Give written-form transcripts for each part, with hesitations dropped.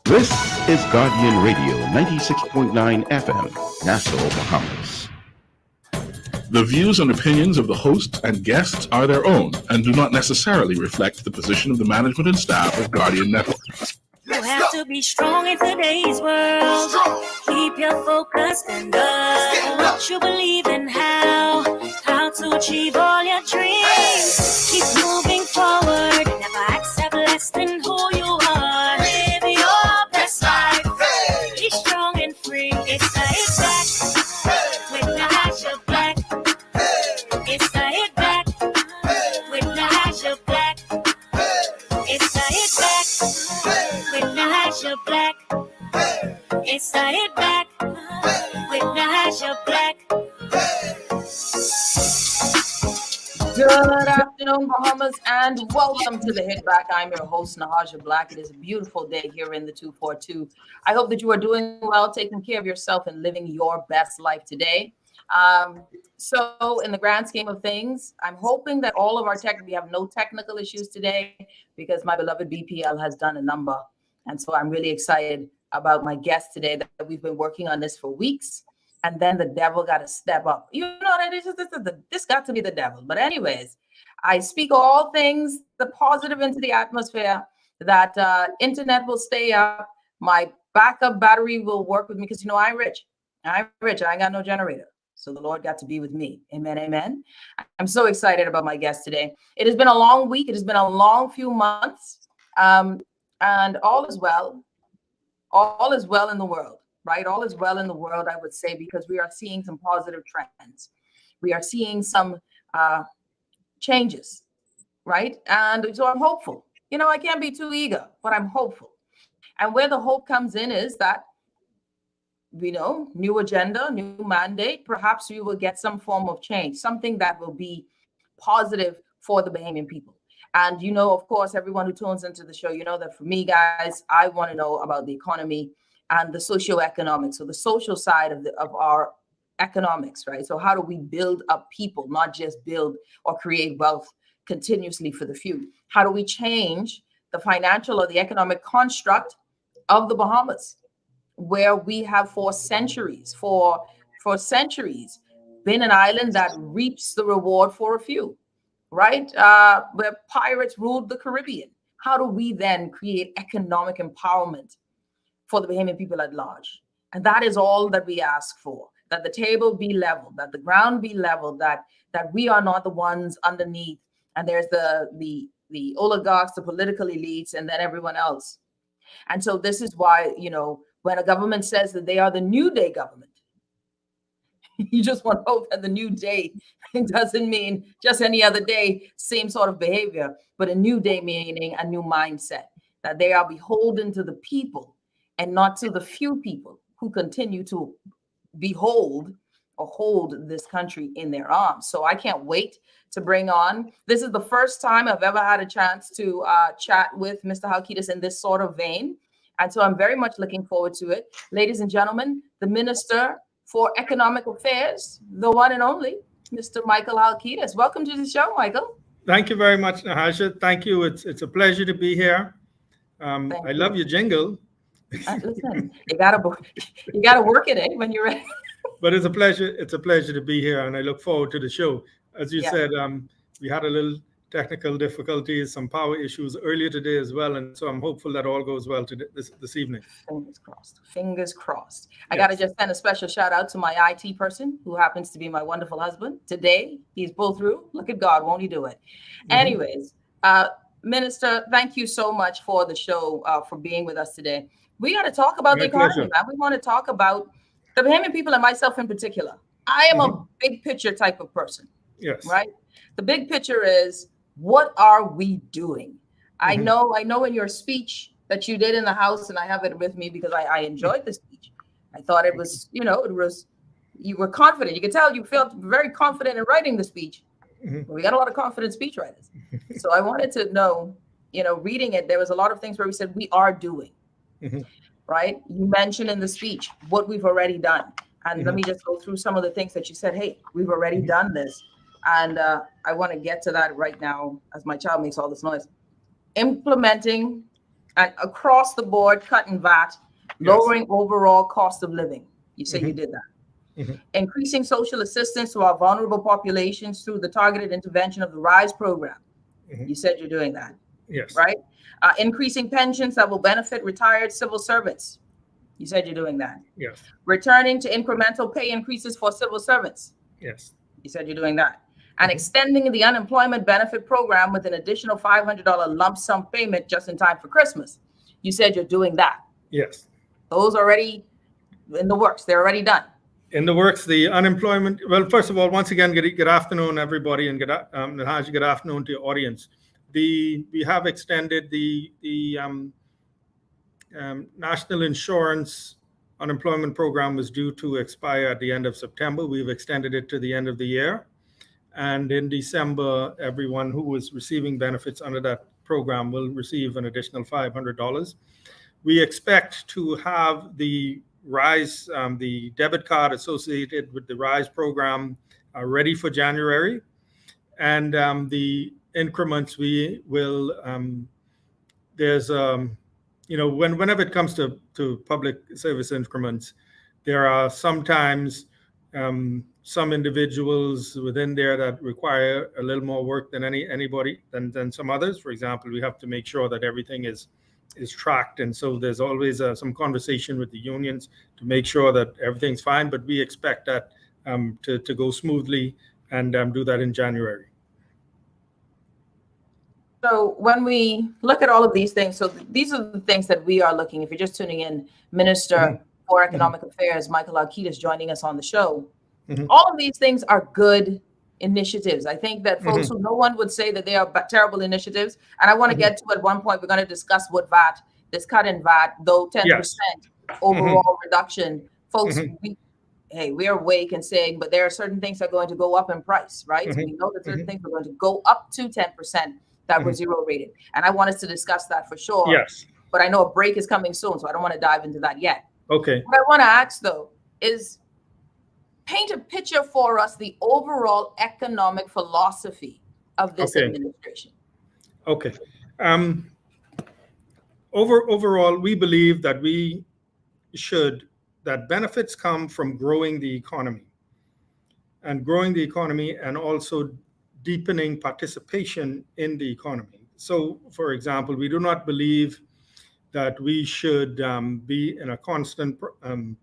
This is Guardian Radio 96.9 FM, Nassau, Bahamas. The views and opinions of the host and guests are their own and do not necessarily reflect the position of the management and staff of Guardian Network. You have to be strong in today's world. Keep your focus and what you believe in, how to achieve all your dreams. Keep moving forward. Never accept less than who you are. Live your best life. Be strong and free. It's a hit back with Nahaja Black. It's a hit back with Nahaja Black. It's a hit back with Nahaja Black. It's a hit back with Nahaja Black. Good afternoon, Bahamas, and welcome to the Hit Back. I'm your host, Nahaja Black. It is a beautiful day here in the 242. I hope that you are doing well, taking care of yourself, and living your best life today. So in the grand scheme of things, I'm hoping that all of our we have no technical issues today because my beloved BPL has done a number. And so I'm really excited about my guest today that we've been working on this for weeks. And then the devil got to step up. You know, this got to be the devil. But anyways, I speak all things, the positive into the atmosphere, that internet will stay up. My backup battery will work with me because, you know, I'm rich. I ain't got no generator. So the Lord got to be with me. Amen, amen. I'm so excited about my guest today. It has been a long week. It has been a long few months. And all is well. All is well in the world. Right? All is well in the world, I would say, because we are seeing some positive trends. We are seeing some changes, right? And so I'm hopeful. You know, I can't be too eager, but I'm hopeful. And where the hope comes in is that, you know, new agenda, new mandate, perhaps we will get some form of change, something that will be positive for the Bahamian people. And, you know, of course, everyone who tunes into the show, you know that for me, guys, I want to know about the economy and the socioeconomics, so the social side of our economics, right? So how do we build up people, not just build or create wealth continuously for the few? How do we change the financial or the economic construct of the Bahamas, where we have for centuries been an island that reaps the reward for a few, right? Where pirates ruled the Caribbean. How do we then create economic empowerment for the Bahamian people at large? And that is all that we ask for, that the table be leveled, that the ground be leveled, that we are not the ones underneath, and there's the oligarchs, the political elites, and then everyone else. And so this is why, you know, when a government says that they are the new day government, you just want to hope that the new day doesn't mean just any other day, same sort of behavior, but a new day meaning a new mindset, that they are beholden to the people and not to the few people who continue to behold or hold this country in their arms. So I can't wait to bring on. This is the first time I've ever had a chance to chat with Mr. Halkitis in this sort of vein. And so I'm very much looking forward to it. Ladies and gentlemen, the Minister for Economic Affairs, the one and only, Mr. Micheal Halkitis. Welcome to the show, Michael. Thank you very much, Nahaja. Thank you. It's a pleasure to be here. I love your jingle. Listen, you gotta work it, when you're ready. But it's a pleasure. It's a pleasure to be here, and I look forward to the show. As you said, we had a little technical difficulties, some power issues earlier today as well, and so I'm hopeful that all goes well today, this evening. Fingers crossed. Fingers crossed. I gotta just send a special shout out to my IT person, who happens to be my wonderful husband. Today, he's pulled through. Look at God, won't he do it? Mm-hmm. Anyways, Minister, thank you so much for the show, for being with us today. We got to talk about the economy, man. We want to talk about the Bahamian people and myself in particular. I am a big picture type of person. Yes. Right? The big picture is, what are we doing? I know in your speech that you did in the House, and I have it with me because I enjoyed the speech. I thought it was, you were confident. You could tell you felt very confident in writing the speech. We got a lot of confident speech writers. So I wanted to know, reading it, there was a lot of things where we said we are doing, right? You mentioned in the speech what we've already done. And let me just go through some of the things that you said. Hey, we've already done this. And I want to get to that right now as my child makes all this noise. Implementing and across the board, cutting VAT, lowering overall cost of living. You say you did that. Increasing social assistance to our vulnerable populations through the targeted intervention of the RISE program. You said you're doing that. Yes. Right? Increasing pensions that will benefit retired civil servants. You said you're doing that. Yes. Returning to incremental pay increases for civil servants. Yes. You said you're doing that. And extending the unemployment benefit program with an additional $500 lump sum payment just in time for Christmas. You said you're doing that. Yes. Those are already in the works. They're already done. In the works, the unemployment. Well, first of all, once again, good afternoon, everybody, and Nahaja, good afternoon to your audience. We have extended the National Insurance Unemployment Program was due to expire at the end of September. We've extended it to the end of the year. And in December, everyone who was receiving benefits under that program will receive an additional $500. We expect to have the RISE, the debit card associated with the RISE program ready for January. And the increments we will, there's, whenever it comes to public service increments, there are sometimes some individuals within there that require a little more work than anybody than some others. For example, we have to make sure that everything is tracked, and so there's always some conversation with the unions to make sure that everything's fine. But we expect that to go smoothly and do that in January. So when we look at all of these things, so these are the things that we are looking. If you're just tuning in, Minister for Economic Affairs, Micheal Halkitis, joining us on the show. All of these things are good initiatives. I think that folks who no one would say that they are terrible initiatives. And I want to get to at one point, we're going to discuss what VAT, this cut in VAT, though 10% overall reduction. Folks, we are awake and saying, but there are certain things that are going to go up in price, right? So we know that certain things are going to go up to 10% that were zero rated. And I want us to discuss that for sure. Yes. But I know a break is coming soon, so I don't want to dive into that yet. Okay. What I want to ask, though, is paint a picture for us the overall economic philosophy of this administration. Okay. Overall, we believe that that benefits come from growing the economy and also deepening participation in the economy. So, for example, we do not believe that we should be in a constant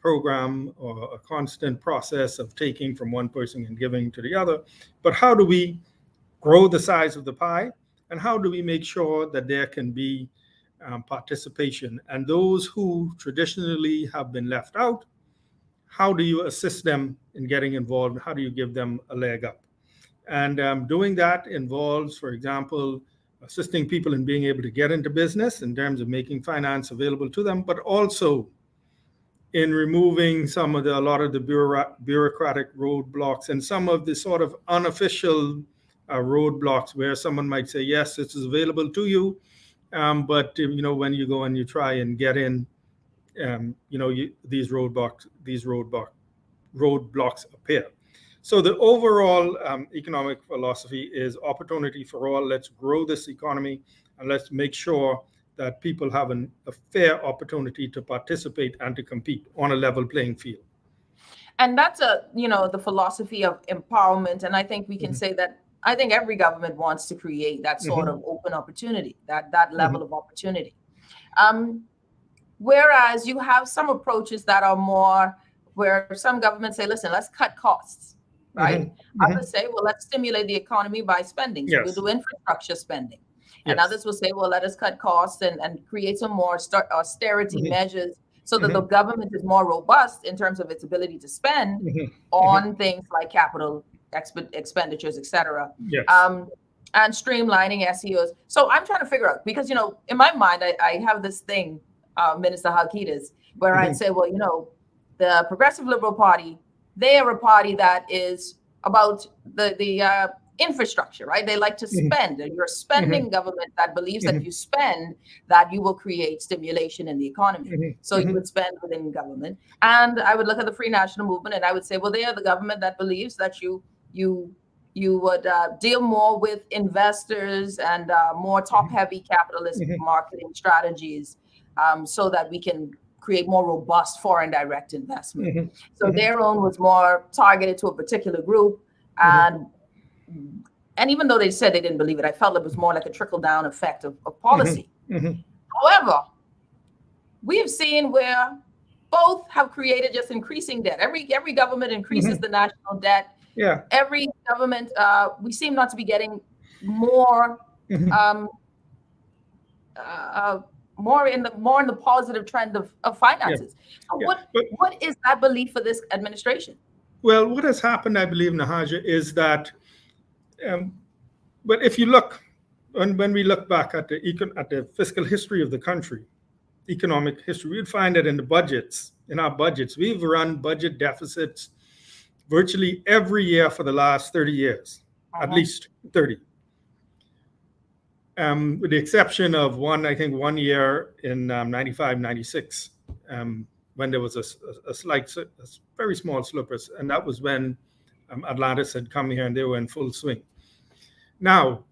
program or a constant process of taking from one person and giving to the other. But how do we grow the size of the pie? And how do we make sure that there can be participation? And those who traditionally have been left out, how do you assist them in getting involved? How do you give them a leg up? And doing that involves, for example, assisting people in being able to get into business in terms of making finance available to them, but also in removing a lot of the bureaucratic roadblocks and some of the sort of unofficial roadblocks where someone might say, yes, this is available to you, but when you go and you try and get in, these roadblocks appear. So the overall economic philosophy is opportunity for all. Let's grow this economy and let's make sure that people have a fair opportunity to participate and to compete on a level playing field. And that's the philosophy of empowerment. And I think we can say that I think every government wants to create that sort of open opportunity, that level of opportunity. Whereas you have some approaches that are more where some governments say, listen, let's cut costs. Right? Others say, well, let's stimulate the economy by spending. So we'll do infrastructure spending. And others will say, well, let us cut costs and create some more austerity measures so that the government is more robust in terms of its ability to spend on things like capital expenditures, et cetera. And streamlining SEOs. So I'm trying to figure out, because, in my mind, I have this thing, Minister Halkitis, where I'd say, well, the Progressive Liberal Party, they are a party that is about the infrastructure, right? They like to spend. And you're spending government that believes that if you spend, that you will create stimulation in the economy. So you would spend within government. And I would look at the Free National Movement and I would say, well, they are the government that believes that you would deal more with investors and more top-heavy capitalist marketing strategies so that we can create more robust foreign direct investment. So their own was more targeted to a particular group. And even though they said they didn't believe it, I felt it was more like a trickle-down effect of policy. However, we have seen where both have created just increasing debt. Every government increases the national debt. Yeah. Every government, we seem not to be getting more, more in the positive trend of finances. So what is that belief for this administration? Well, what has happened, I believe, Nahaja, is that, but if you look, when we look back at the fiscal history of the country, economic history, we'd find that in our budgets, we've run budget deficits virtually every year for the last 30 years, at least 30. With the exception of one year in 95, 96, when there was a very small slippers, and that was when Atlantis had come here and they were in full swing. Now,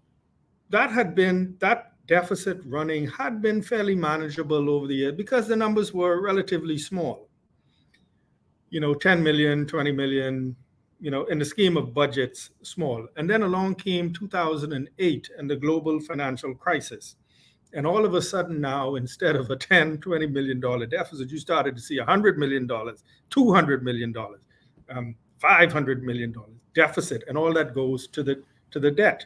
that deficit running had been fairly manageable over the years because the numbers were relatively small. 10 million, 20 million, in the scheme of budgets, small. And then along came 2008 and the global financial crisis. And all of a sudden now, instead of a $10, $20 million deficit, you started to see $100 million, $200 million, $500 million deficit, and all that goes to the debt.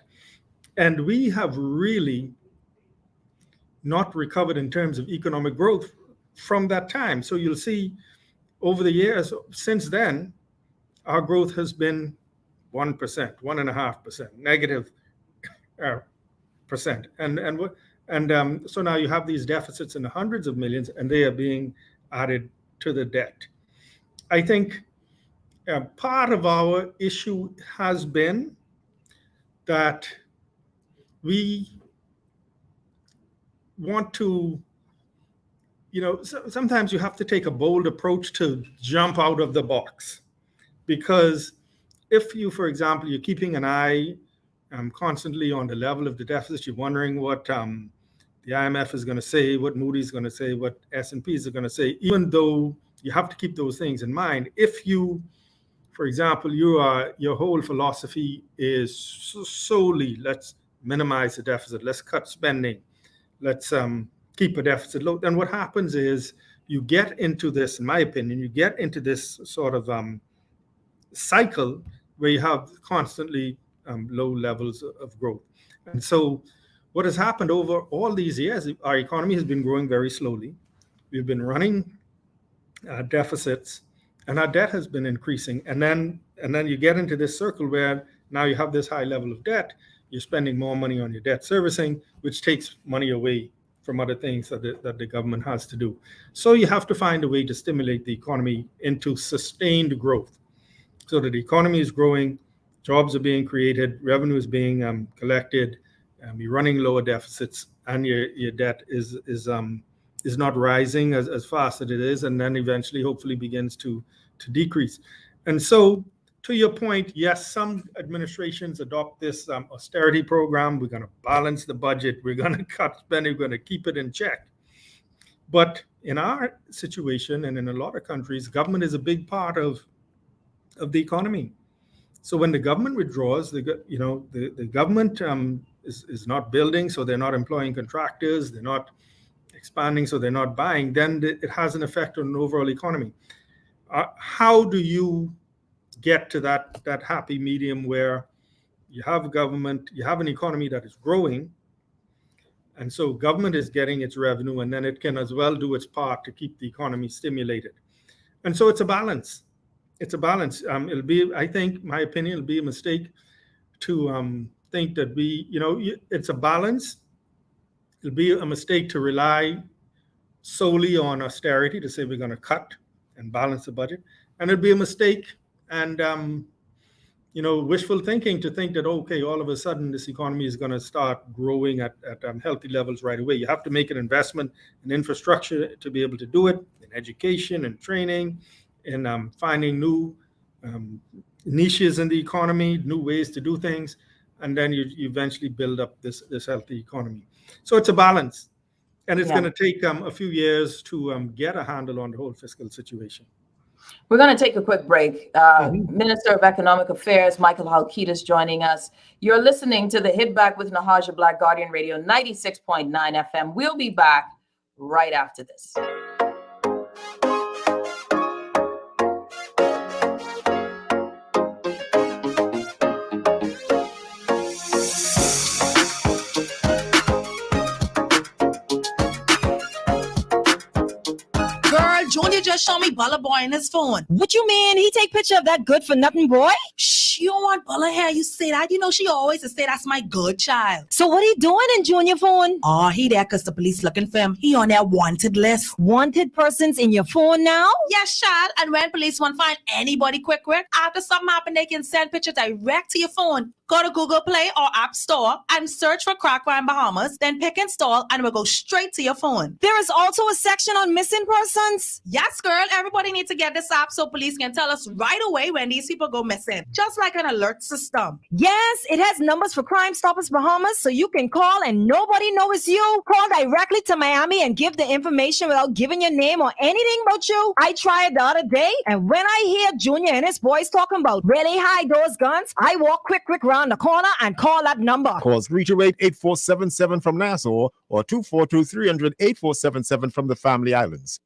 And we have really not recovered in terms of economic growth from that time. So you'll see over the years since then, our growth has been 1%, 1.5%, negative percent. And so now you have these deficits in the hundreds of millions, and they are being added to the debt. I think part of our issue has been that we want to, sometimes you have to take a bold approach to jump out of the box. Because if you, for example, you're keeping an eye constantly on the level of the deficit, you're wondering what the IMF is going to say, what Moody's is going to say, what S&Ps are going to say, even though you have to keep those things in mind. If you, for example, your whole philosophy is solely, let's minimize the deficit, let's cut spending, let's keep a deficit low, then what happens is you get into this, in my opinion, you get into this sort of cycle where you have constantly low levels of growth. And so what has happened over all these years, our economy has been growing very slowly. We've been running deficits, and our debt has been increasing. And then you get into this circle where now you have this high level of debt, you're spending more money on your debt servicing, which takes money away from other things that the government has to do. So you have to find a way to stimulate the economy into sustained growth, so that the economy is growing, jobs are being created, revenue is being collected, you're running lower deficits, and your debt is not rising as fast as it is, and then eventually, hopefully, begins to decrease. And so, to your point, yes, some administrations adopt this austerity program. We're going to balance the budget. We're going to cut spending. We're going to keep it in check. But in our situation, and in a lot of countries, government is a big part of the economy. So when the government withdraws, the government is not building, so they're not employing contractors, they're not expanding, so they're not buying, then it has an effect on the overall economy. How do you get to that happy medium where you have a government, you have an economy that is growing, and so government is getting its revenue, and then it can as well do its part to keep the economy stimulated. And so it's a balance. It's a balance. It'll be, I think, my opinion, it'll be a mistake to think that it's a balance. It'll be a mistake to rely solely on austerity, to say we're going to cut and balance the budget. And it'll be a mistake and, wishful thinking to think that, okay, all of a sudden this economy is going to start growing at healthy levels right away. You have to make an investment in infrastructure to be able to do it, in education and training, in finding new niches in the economy, new ways to do things, and then you eventually build up this healthy economy. So it's a balance, and it's going to take a few years to get a handle on the whole fiscal situation. We're going to take a quick break. Minister of Economic Affairs, Micheal Halkitis, joining us. You're listening to the Hit Back with Nahaja, Black Guardian Radio, 96.9 FM. We'll be back right after this. Junior just showed me Bella Boy in his phone. What you mean? He take picture of that good for nothing boy? Shh, you don't want Bella here. You say that. She always say that's my good child. So what he doing in Junior phone? Oh, he there because the police looking for him. He on their wanted list. Wanted persons in your phone now? Yes, child. And when police want to find anybody quick, after something happen, they can send picture direct to your phone. Go to Google Play or App Store and search for Crack Crime Bahamas, then pick install and we'll go straight to your phone. There is also a section on missing persons. Yes, girl. Everybody needs to get this app so police can tell us right away when these people go missing. Just like an alert system. Yes, it has numbers for Crime Stoppers Bahamas, so you can call and nobody knows it's you. Call directly to Miami and give the information without giving your name or anything about you. I tried the other day, and when I hear Junior and his boys talking about where they hide those guns, I walk quick around the corner and call that number. Call 328-8477 from Nassau or 242-300-8477 from the Family Islands.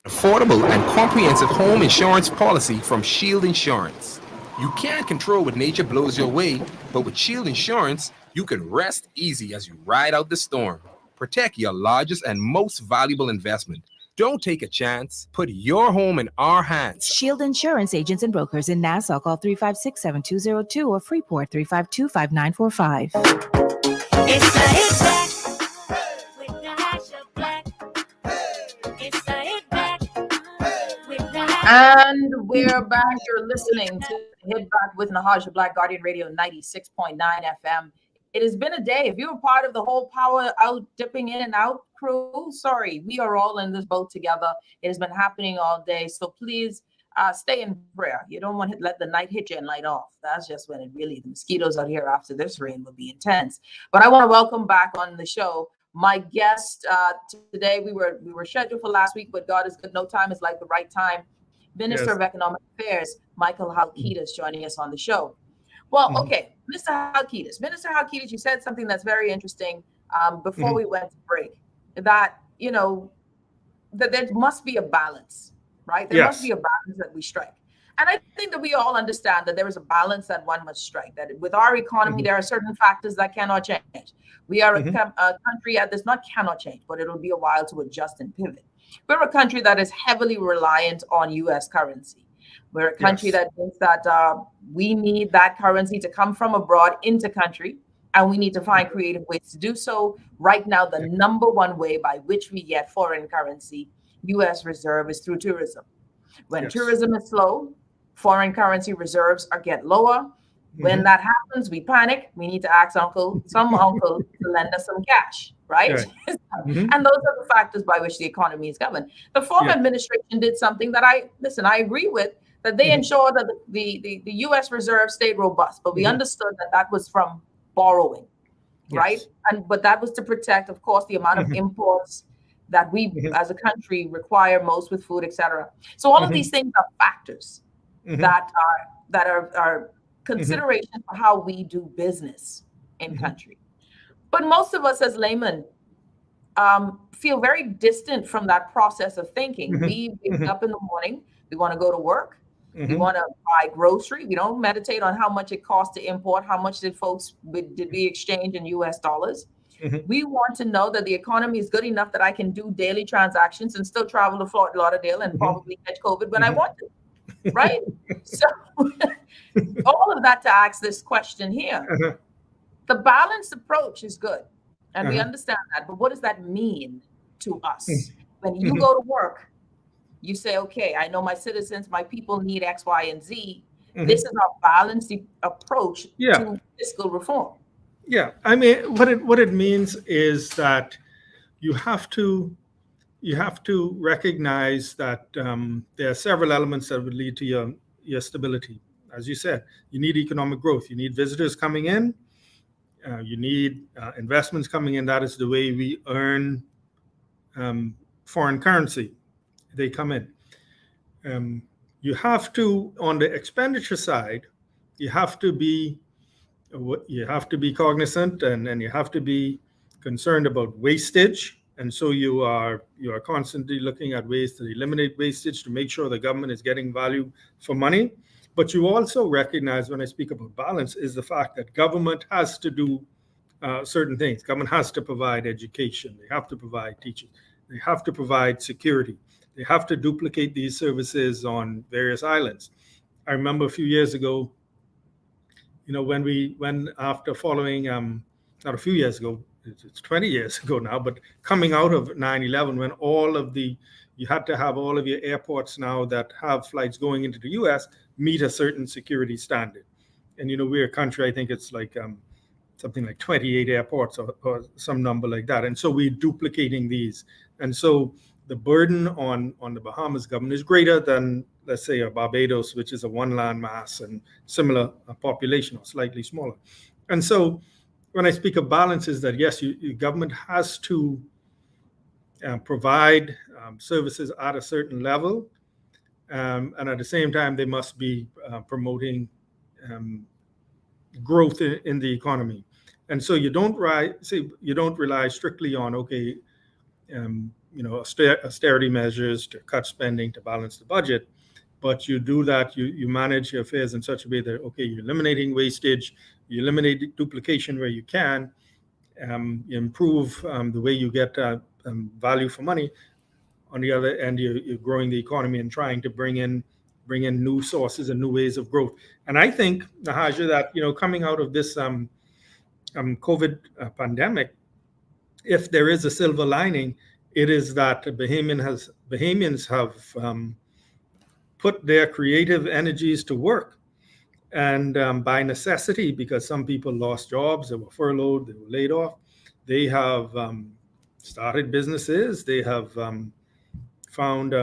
Affordable and comprehensive home insurance policy from Shield Insurance. You can't control what nature blows your way, but with Shield Insurance, you can rest easy as you ride out the storm. Protect your largest and most valuable investment. Don't take a chance. Put your home in our hands. Shield Insurance agents and brokers in Nassau. Call 356-7202 or Freeport 352-5945. It's a hit back with Nahaja Black. It's a hit back with Nahaja. And we're back. You're listening to Hit Back with Nahaja, Black Guardian Radio 96.9 FM. It has been a day. If you're part of the whole power out, dipping in and out crew, sorry, we are all in this boat together. It has been happening all day. So please stay in prayer. You don't want to let the night hit you and light off. That's just when the mosquitoes out here after this rain will be intense. But I want to welcome back on the show my guest today. We were scheduled for last week, but God is good. No time is like the right time. Minister of Economic Affairs, Micheal Halkitis, joining us on the show. Well, okay, Mr. Halkitis, you said something that's very interesting before we went to break, that, you know, that there must be a balance, right? There must be a balance that we strike. And I think that we all understand that there is a balance that one must strike, that with our economy, there are certain factors that cannot change. We are a country that not cannot change, but it'll be a while to adjust and pivot. We're a country that is heavily reliant on U.S. currency. We're a country that thinks that we need that currency to come from abroad into country, and we need to find creative ways to do so. Right now, the number one way by which we get foreign currency, U.S. reserve, is through tourism. When tourism is slow, foreign currency reserves get lower. When that happens, we panic. We need to ask some uncle to lend us some cash, right? And those are the factors by which the economy is governed. The former administration did something that I agree with, that they ensured that the U.S. reserve stayed robust, but we understood that was from borrowing, right? But that was to protect, of course, the amount of imports that we as a country require most with food, etc. So all of these things are factors that are consideration for how we do business in country. But most of us as laymen feel very distant from that process of thinking. We wake up in the morning, we want to go to work, we want to buy grocery. We don't meditate on how much it costs to import, how much did we exchange in US dollars. We want to know that the economy is good enough that I can do daily transactions and still travel to Fort Lauderdale and probably catch COVID when I want to, right? So all of that to ask this question here. The balanced approach is good, and we understand that, but what does that mean to us? When you go to work, you say, okay, I know my citizens, my people need X, Y, and Z. This is our balanced approach to fiscal reform. Yeah, I mean, what it means is that you have to recognize that there are several elements that would lead to your stability. As you said, you need economic growth. You need visitors coming in. You need investments coming in. That is the way we earn foreign currency. They come in. You have to, on the expenditure side, you have to be cognizant and you have to be concerned about wastage. And so you are constantly looking at ways to eliminate wastage, to make sure the government is getting value for money. But you also recognize, when I speak about balance, is the fact that government has to do certain things. Government has to provide education. They have to provide teaching. They have to provide security. They have to duplicate these services on various islands. I remember a few years ago, you know, when after following, not a few years ago, it's 20 years ago now, but coming out of 9/11, when you had to have all of your airports now that have flights going into the US meet a certain security standard. And, you know, we're a country, I think it's like something like 28 airports or some number like that. And so we're duplicating these. And so the burden on the Bahamas government is greater than, let's say, a Barbados, which is a one land mass and similar population or slightly smaller. And so when I speak of balance, is that yes, your government has to provide services at a certain level, and at the same time they must be promoting growth in the economy. And so you don't rely strictly on austerity measures to cut spending to balance the budget, but you do that. You manage your affairs in such a way that you're eliminating wastage, you eliminate duplication where you can, you improve the way you get value for money. On the other end, you're growing the economy and trying to bring in new sources and new ways of growth. And I think, Nahaja, that coming out of this COVID pandemic, if there is a silver lining, it is that Bahamians have put their creative energies to work And by necessity, because some people lost jobs, they were furloughed, they were laid off, they have started businesses, they have found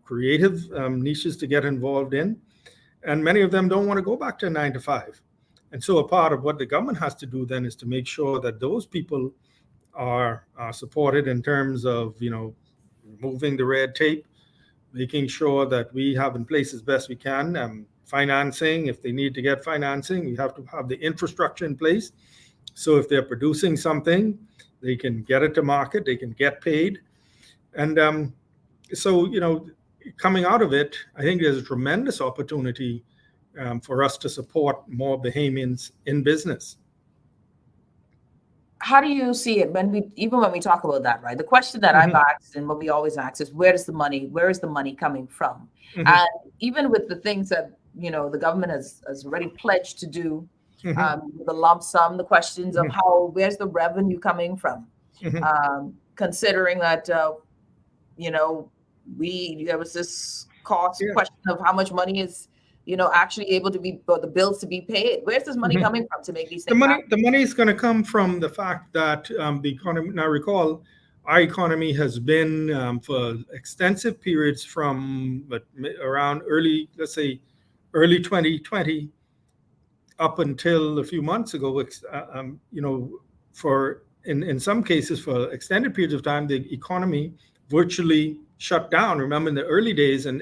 creative niches to get involved in, and many of them don't want to go back to 9 to 5. And so a part of what the government has to do then is to make sure that those people are supported in terms of removing the red tape, making sure that we have in place as best we can, financing. If they need to get financing, we have to have the infrastructure in place. So if they're producing something, they can get it to market, they can get paid. And so, coming out of it, I think there's a tremendous opportunity for us to support more Bahamians in business. How do you see it when we talk about that, right? The question that I've asked and what we always ask is, where is the money coming from? And even with the things that the government has already pledged to do, the lump sum, the questions of where's the revenue coming from? Considering that there was this question of how much money is actually able to be, the bills to be paid. Where's this money coming from to make these things happen? The money is going to come from the fact that the economy, now recall, our economy has been for extensive periods from around early 2020 up until a few months ago, in some cases for extended periods of time, the economy virtually shut down. Remember in the early days in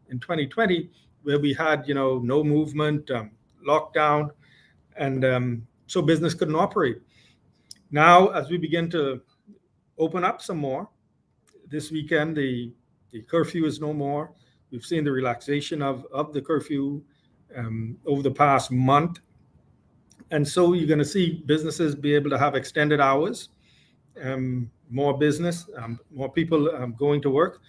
2020, where we had no movement, lockdown, and so business couldn't operate. Now, as we begin to open up some more, this weekend the curfew is no more. We've seen the relaxation of the curfew over the past month, and so you're going to see businesses be able to have extended hours, more business, more people going to work.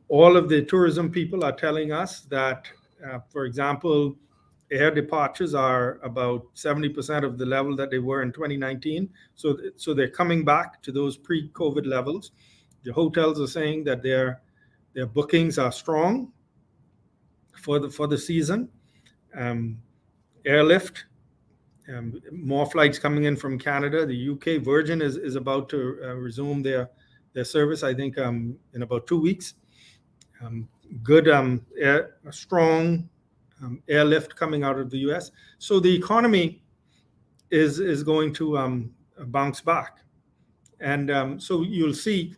All of the tourism people are telling us that, for example, air departures are about 70% of the level that they were in 2019. So they're coming back to those pre-COVID levels. The hotels are saying that their bookings are strong for the season. Airlift, more flights coming in from Canada. The UK Virgin is about to resume their service, I think, in about 2 weeks. Good strong airlift coming out of the US. So the economy is going to bounce back, and so you'll see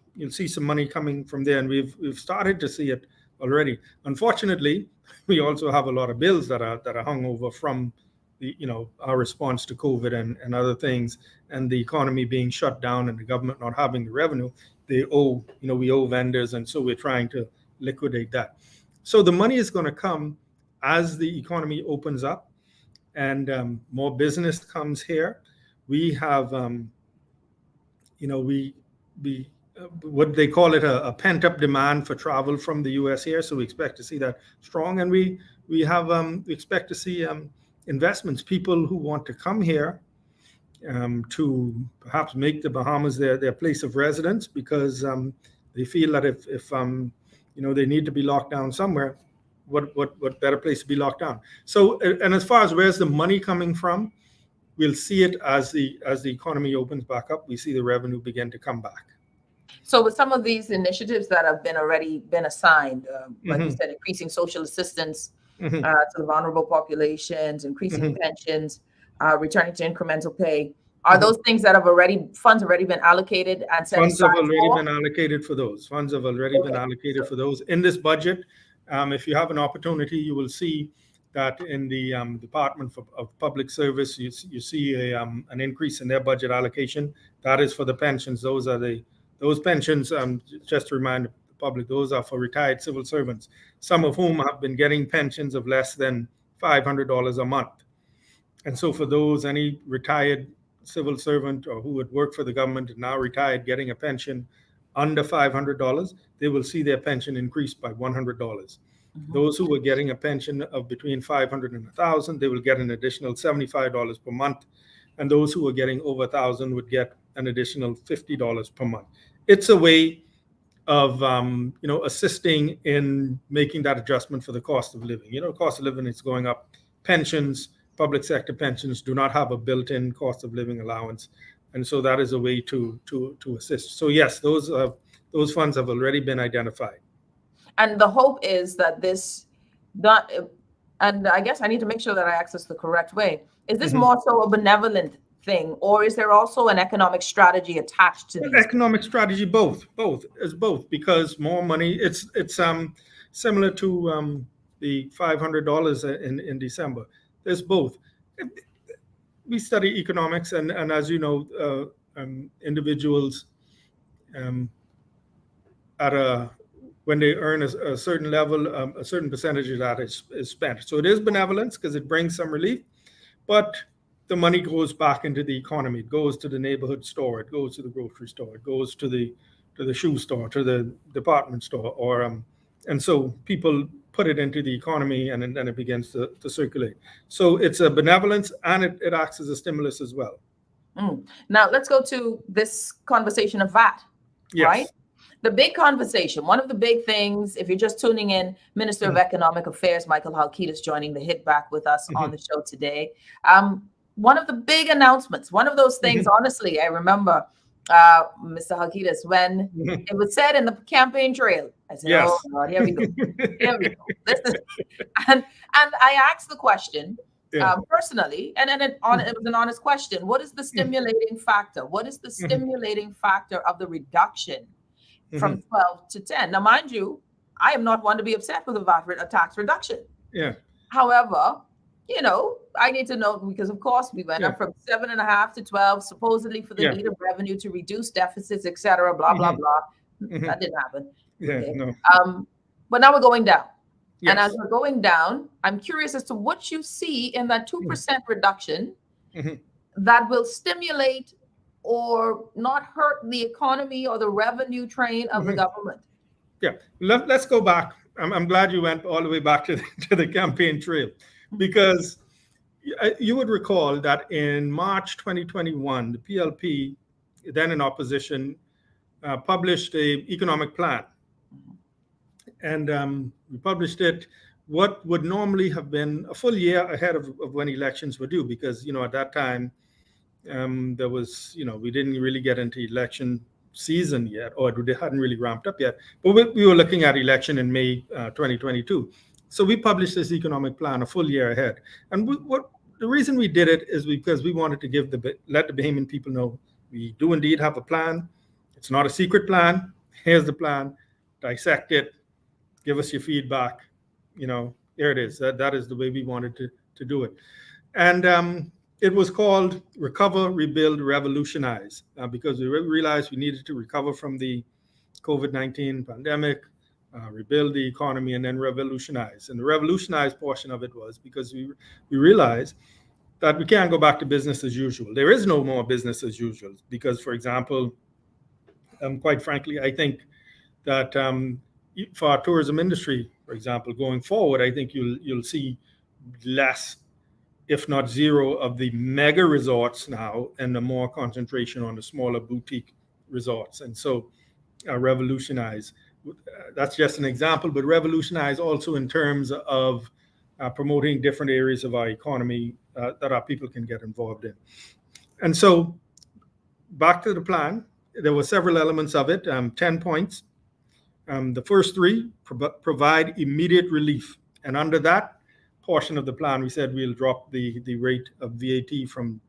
some money coming from there, and we've started to see it already. Unfortunately, we also have a lot of bills that are hung over from our response to COVID and other things, and the economy being shut down and the government not having the revenue. We owe vendors, and so we're trying to liquidate that. So the money is going to come as the economy opens up and more business comes here. We have what they call it a pent-up demand for travel from the US here, so we expect to see that strong, and we expect to see investments, people who want to come here to perhaps make the Bahamas their place of residence, because they feel that if they need to be locked down somewhere, what better place to be locked down? So, and as far as where's the money coming from, we'll see it as the economy opens back up. We see the revenue begin to come back. So with some of these initiatives that have already been assigned, like you said, increasing social assistance to the vulnerable populations, increasing pensions, returning to incremental pay, are those things that funds have already been allocated and set Funds have aside already for? been allocated for those. Funds have already been allocated for those in this budget. If you have an opportunity, you will see that in the Department of Public Service, you see an increase in their budget allocation. That is for the pensions. Those pensions, just to remind the public, those are for retired civil servants, some of whom have been getting pensions of less than $500 a month. And so for those, any retired civil servant or who had worked for the government and now retired getting a pension under $500, they will see their pension increased by $100. Those who were getting a pension of between $500 and $1,000, they will get an additional $75 per month. And those who were getting over $1,000 would get an additional $50 per month. It's a way of assisting in making that adjustment for the cost of living. Cost of living is going up. Pensions, public sector pensions, do not have a built-in cost of living allowance, and so that is a way to assist. So yes, those funds have already been identified. And the hope is that this, and I guess I need to make sure that I access the correct way. Is this more so a benevolent thing, or is there also an economic strategy attached to these? Economic strategy, both, because more money. It's similar to the $500 in December. There's both. We study economics, and as you know, individuals when they earn a certain level, a certain percentage of that is spent. So it is benevolence because it brings some relief, but the money goes back into the economy. It goes to the neighborhood store. It goes to the grocery store. It goes to the shoe store, to the department store, and so people put it into the economy, and then it begins to circulate. So it's a benevolence, and it acts as a stimulus as well. Now let's go to this conversation of VAT, yes. Right? The big conversation, one of the big things, if you're just tuning in, Minister of Economic Affairs, Micheal Halkitis, joining the Hit Back with us on the show today. One of the big announcements, one of those things, honestly, I remember, Mr. Halkitis, when it was said in the campaign trail, I said, yes. Oh God, here we go. Here we go. And I asked the question personally, and it was an honest question. What is the stimulating factor? What is the stimulating factor of the reduction from 12 to 10? Now, mind you, I am not one to be upset with a tax reduction. Yeah. However, I need to know, because of course we went up from 7.5 to 12, supposedly for the need of revenue to reduce deficits, etc. Blah blah blah. That didn't happen. Yeah, okay. No. But now we're going down. Yes. And as we're going down, I'm curious as to what you see in that 2% reduction that will stimulate or not hurt the economy or the revenue train of the government. Yeah, let's go back. I'm glad you went all the way back to the campaign trail, because you would recall that in March 2021, the PLP, then in opposition, published an economic plan. And we published it what would normally have been a full year ahead of when elections were due, because, at that time, there was, we didn't really get into election season yet, or they hadn't really ramped up yet. But we were looking at election in May 2022. So we published this economic plan a full year ahead. And the reason we did it is because we wanted to let the Bahamian people know we do indeed have a plan. It's not a secret plan. Here's the plan. Dissect it. Give us your feedback. Here it is. That is the way we wanted to do it. And it was called Recover, Rebuild, Revolutionize, because we realized we needed to recover from the COVID-19 pandemic, rebuild the economy, and then revolutionize. And the revolutionize portion of it was because we realized that we can't go back to business as usual. There is no more business as usual because, for example, quite frankly, I think that for our tourism industry, for example, going forward, I think you'll see less, if not zero, of the mega resorts now, and the more concentration on the smaller boutique resorts. And so revolutionize, that's just an example, but revolutionize also in terms of promoting different areas of our economy that our people can get involved in. And so back to the plan, there were several elements of it, 10 points. The first three, provide immediate relief. And under that portion of the plan, we said we'll drop the rate of VAT from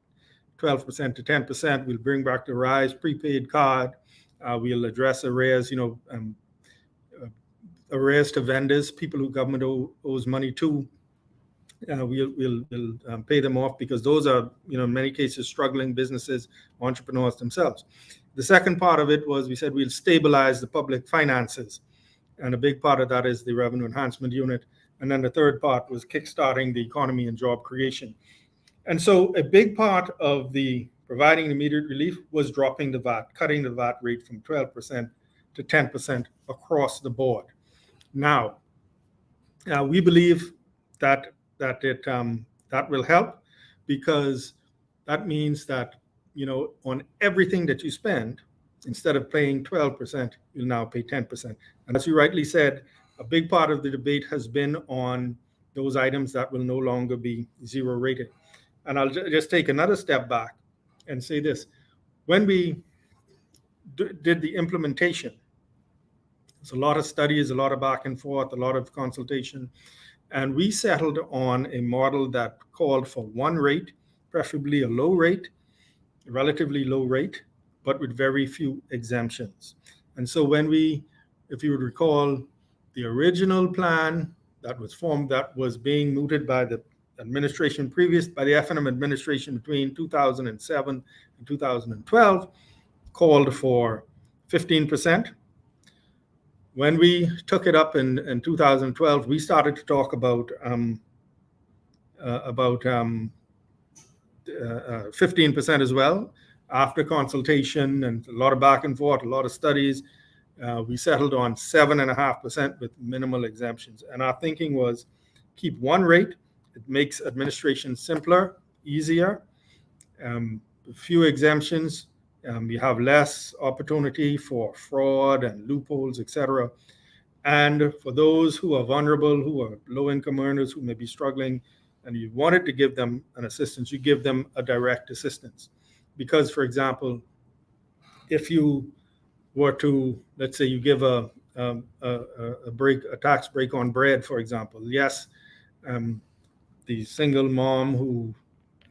12% to 10%. We'll bring back the RISE prepaid card. We'll address arrears, arrears to vendors, people who government owes money to. We'll pay them off because those are, in many cases, struggling businesses, entrepreneurs themselves. The second part of it was we said we'll stabilize the public finances. And a big part of that is the Revenue Enhancement Unit. And then the third part was kickstarting the economy and job creation. And so a big part of the providing immediate relief was dropping the VAT, cutting the VAT rate from 12% to 10% across the board. Now, we believe that will help, because that means that, on everything that you spend, instead of paying 12%, you'll now pay 10%. And as you rightly said, a big part of the debate has been on those items that will no longer be zero rated. And I'll just take another step back and say this. When we did the implementation, there's a lot of studies, a lot of back and forth, a lot of consultation, and we settled on a model that called for one rate, preferably a low rate, a relatively low rate, but with very few exemptions. And so if you would recall, the original plan that was formed, that was being mooted by the administration by the F&M administration between 2007 and 2012, called for 15%. When we took it up in 2012, we started to talk about 15% as well. After consultation and a lot of back and forth, a lot of studies, we settled on 7.5% with minimal exemptions. And our thinking was keep one rate. It makes administration simpler, easier. Few exemptions. You have less opportunity for fraud and loopholes, etc. And for those who are vulnerable, who are low-income earners, who may be struggling, and you wanted to give them an assistance, you give them a direct assistance. Because, for example, if you were to, let's say you give a tax break on bread, for example, yes, the single mom who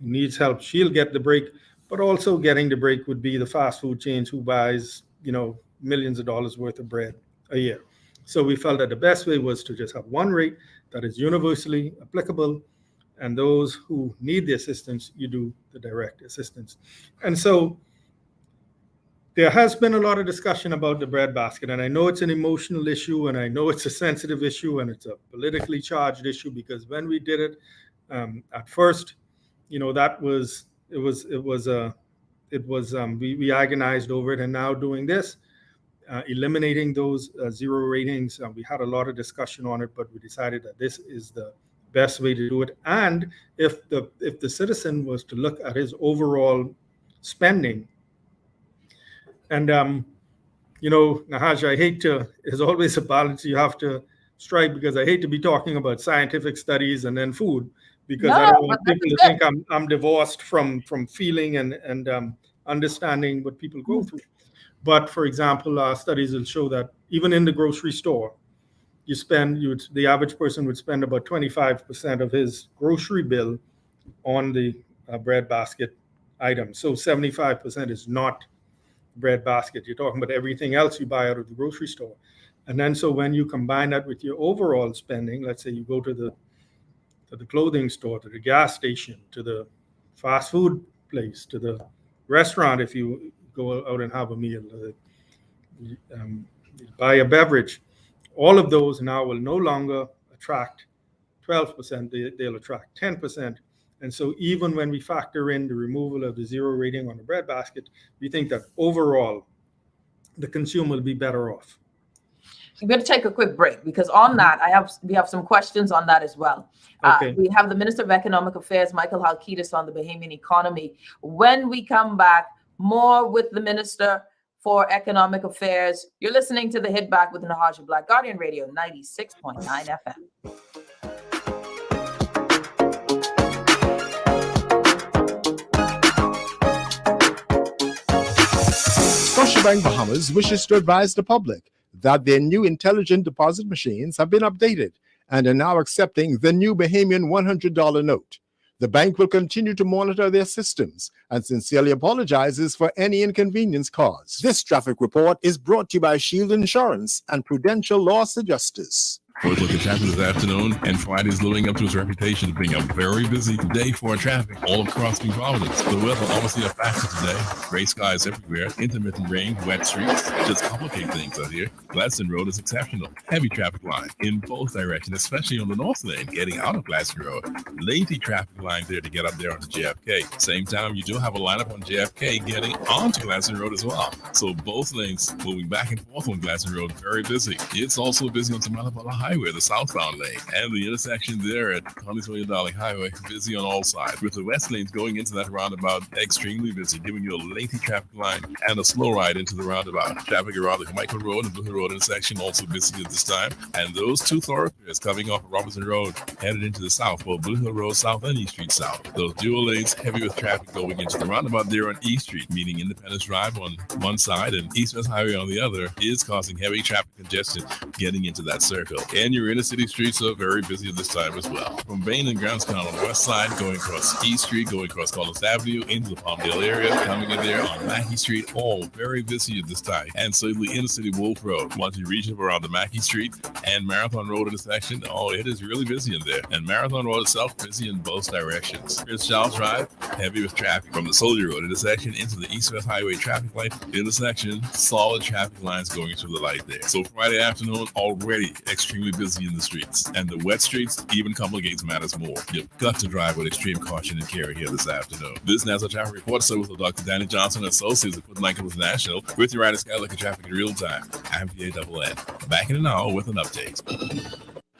needs help, she'll get the break, but also getting the break would be the fast food chains who buys, millions of dollars worth of bread a year. So we felt that the best way was to just have one rate that is universally applicable, and those who need the assistance, you do the direct assistance. And so there has been a lot of discussion about the breadbasket, and I know it's an emotional issue, and I know it's a sensitive issue, and it's a politically charged issue, because when we did it at first, we agonized over it, and now doing this, eliminating those zero ratings, we had a lot of discussion on it, but we decided that this is the best way to do it. And if the citizen was to look at his overall spending, and Nahaja, there's always a balance you have to strike, because I hate to be talking about scientific studies and then food, because I don't want people to think I'm divorced from feeling and understanding what people go through. But for example, our studies will show that even in the grocery store, the average person would spend about 25% of his grocery bill on the breadbasket item. So 75% is not breadbasket. You're talking about everything else you buy out of the grocery store. And then so when you combine that with your overall spending, let's say you go to the clothing store, to the gas station, to the fast food place, to the restaurant, if you go out and have a meal, buy a beverage, all of those now will no longer attract 12%, they'll attract 10%. And so even when we factor in the removal of the zero rating on the breadbasket, we think that overall the consumer will be better off. I'm going to take a quick break, because on that, we have some questions on that as well. Okay. We have the Minister of Economic Affairs, Micheal Halkitis, on the Bahamian economy. When we come back, more with the Minister for Economic Affairs. You're listening to The Hit Back with Nahaja Black, Guardian Radio 96.9 FM. Scotiabank Bahamas wishes to advise the public that their new intelligent deposit machines have been updated and are now accepting the new Bahamian $100 note. The bank will continue to monitor their systems and sincerely apologizes for any inconvenience caused. This traffic report is brought to you by Shield Insurance and Prudential Loss Adjusters. Let's look at traffic this afternoon, and Friday is living up to its reputation of being a very busy day for traffic all across New Providence. The weather obviously a factor today. Gray skies everywhere, intermittent rain, wet streets just complicate things out here. Gladstone Road is exceptional. Heavy traffic line in both directions, especially on the north lane getting out of Gladstone Road. Lengthy traffic line there to get up there onto JFK. Same time, you do have a lineup on JFK getting onto Gladstone Road as well. So both lanes moving back and forth on Gladstone Road, very busy. It's also busy on Tamala Highway. Highway, the southbound lane, and the intersection there at Thomas William Darling Highway, busy on all sides, with the west lanes going into that roundabout extremely busy, giving you a lengthy traffic line and a slow ride into the roundabout. Traffic around the Michael Road and Blue Hill Road intersection also busy at this time, and those two thoroughfares coming off of Robinson Road headed into the south, both Blue Hill Road South and East Street South. Those dual lanes heavy with traffic going into the roundabout there on East Street, meaning Independence Drive on one side and East West Highway on the other, is causing heavy traffic congestion getting into that circle. And your inner city streets are very busy at this time as well. From Bain and Grahamstown on the west side, going across East Street, going across Collins Avenue into the Palmdale area, coming in there on Mackey Street, all very busy at this time. And so the inner city Wolf Road, once you reach up around the Mackey Street and Marathon Road intersection, it is really busy in there. And Marathon Road itself busy in both directions. Here's Charles Drive, heavy with traffic from the Soldier Road intersection into the East-West Highway traffic light intersection, solid traffic lines going through the light there. So Friday afternoon, already extremely busy in the streets. And the wet streets even complicates matters more. You've got to drive with extreme caution and care here this afternoon. This National Traffic Report Service with Dr. Danny Johnson, Associates at Footline Companies National, with your rider Skylook traffic in real time. I'm PANN. Back in an hour with an update.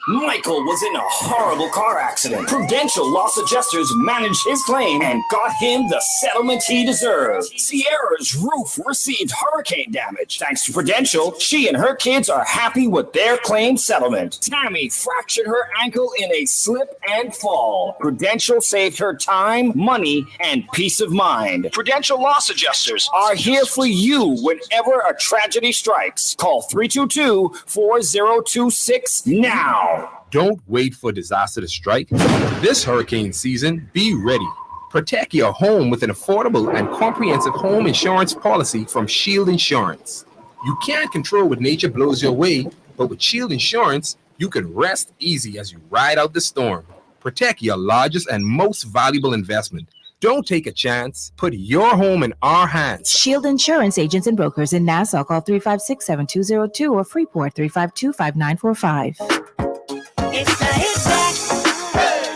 Michael was in a horrible car accident. Prudential Loss Adjusters managed his claim and got him the settlement he deserved. Sierra's roof received hurricane damage. Thanks to Prudential, she and her kids are happy with their claim settlement. Tammy fractured her ankle in a slip and fall. Prudential saved her time, money, and peace of mind. Prudential Loss Adjusters are here for you whenever a tragedy strikes. Call 322-4026 now. Don't wait for disaster to strike. This hurricane season, be ready. Protect your home with an affordable and comprehensive home insurance policy from Shield Insurance. You can't control what nature blows your way, but with Shield Insurance, you can rest easy as you ride out the storm. Protect your largest and most valuable investment. Don't take a chance. Put your home in our hands. Shield Insurance agents and brokers in Nassau. Call 356-7202 or Freeport 352-5945. It's the hit back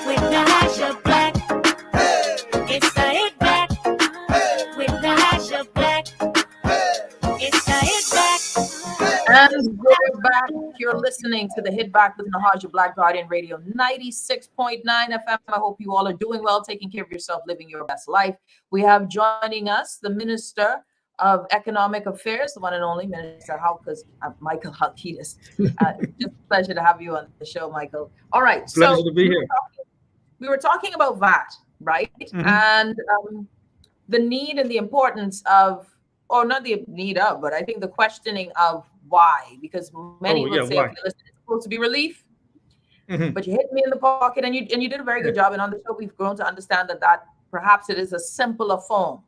with Nahaja Black. It's the hit back with Nahaja Black. It's the hit back. And we're back. You're listening to the Hit Back with Nahaja Black, Guardian Radio 96.9 FM. I hope you all are doing well, taking care of yourself, living your best life. We have joining us the Minister of Economic Affairs, the one and only Minister Micheal Halkitis. Just a pleasure to have you on the show, Michael. All right, pleasure to be here. We were talking about VAT, right? Mm-hmm. And the need and the importance of, or not the need of, but I think the questioning of why, because many would say, okay, listen, it's supposed to be relief, but you hit me in the pocket, and you did a very good job. And on the show, we've grown to understand that perhaps it is a simpler form.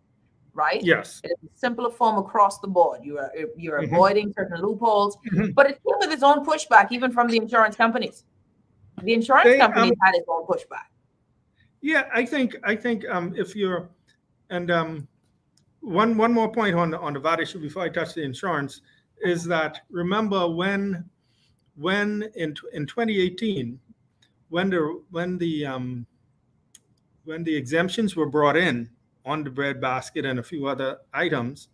Right? Yes. It's a simpler form across the board. You're avoiding certain loopholes, but it came with its own pushback, even from the insurance companies. The insurance companies had its own pushback. Yeah, I think if you're, and one more point on the VAT issue before I touch the insurance is that remember when in 2018 when the exemptions were brought in on the bread basket and a few other items,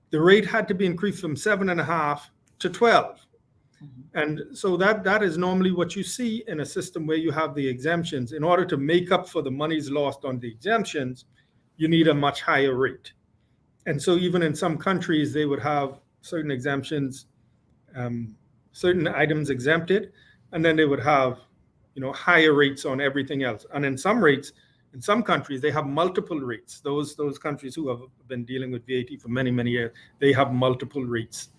the rate had to be increased from 7.5 to 12. And so that is normally what you see in a system where you have the exemptions. In order to make up for the monies lost on the exemptions, you need a much higher rate. And so even in some countries, they would have certain exemptions, certain items exempted, and then they would have, higher rates on everything else. And in some countries, they have multiple rates. Those countries who have been dealing with VAT for many, many years, they have multiple rates.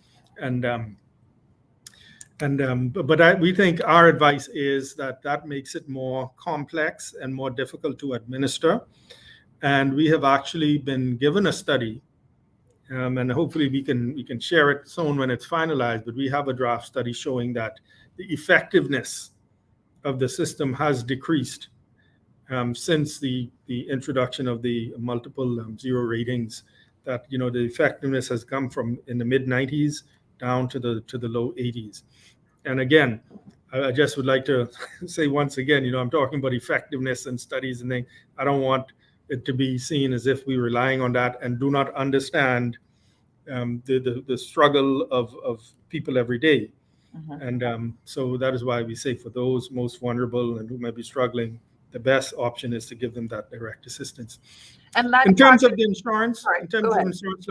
We think our advice is that makes it more complex and more difficult to administer. And we have actually been given a study, and hopefully we can share it soon when it's finalized. But we have a draft study showing that the effectiveness of the system has decreased since the introduction of the multiple zero ratings. That the effectiveness has come from in the mid 90s down to the low 80s. And again, I just would like to say once again, I'm talking about effectiveness and studies and things. I don't want it to be seen as if we're relying on that and do not understand the struggle of people every day. And so that is why we say for those most vulnerable and who may be struggling, the best option is to give them that direct assistance. And that in terms of the insurance, Sorry, I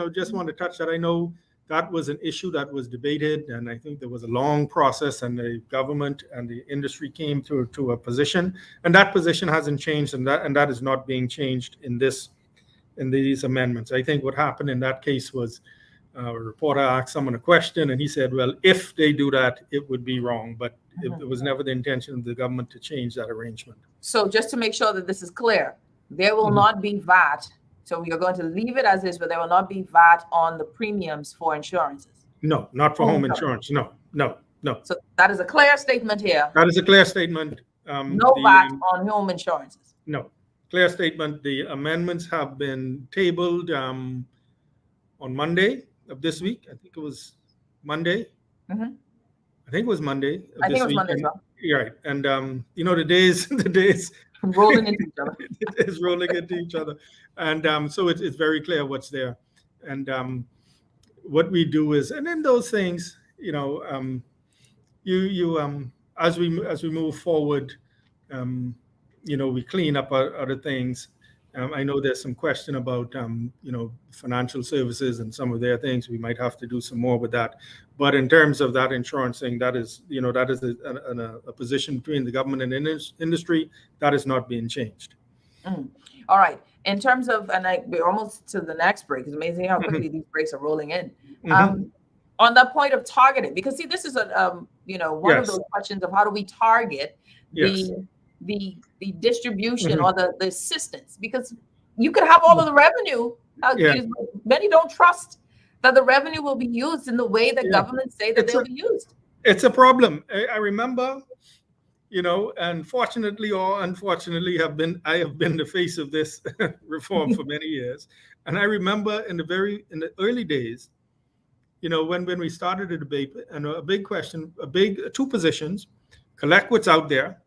just want to touch that. I know that was an issue that was debated, and I think there was a long process, and the government and the industry came to a position, and that position hasn't changed, and that is not being changed in these amendments. I think what happened in that case was a reporter asked someone a question, and he said, well, if they do that, it would be wrong, but it was never the intention of the government to change that arrangement. So just to make sure that this is clear, there will not be VAT. So you're going to leave it as is, but there will not be VAT on the premiums for insurances. No, not for home insurance. No. So that is a clear statement here. That is a clear statement. No VAT on home insurances. No, clear statement. The amendments have been tabled on Monday of this week. I think it was Monday. I think it was Monday. I think it was Monday as well. Right, and the days rolling into each other. It is rolling into each other, and so it's very clear what's there, and what we do is, and in those things, as we move forward, we clean up other things. I know there's some question about financial services and some of their things. We might have to do some more with that. But in terms of that insurance thing, that is a position between the government and industry that is not being changed. All right. In terms of, we're almost to the next break. It's amazing how quickly these breaks are rolling in. On the point of targeting, because see, this is one of those questions of how do we target the distribution or the assistance, because you could have all of the revenue. Many don't trust that the revenue will be used in the way that governments say that they'll be used. It's a problem. I remember, and fortunately or unfortunately, I have been the face of this reform for many years. And I remember in the early days, when we started a debate, and a big question, two positions: collect what's out there,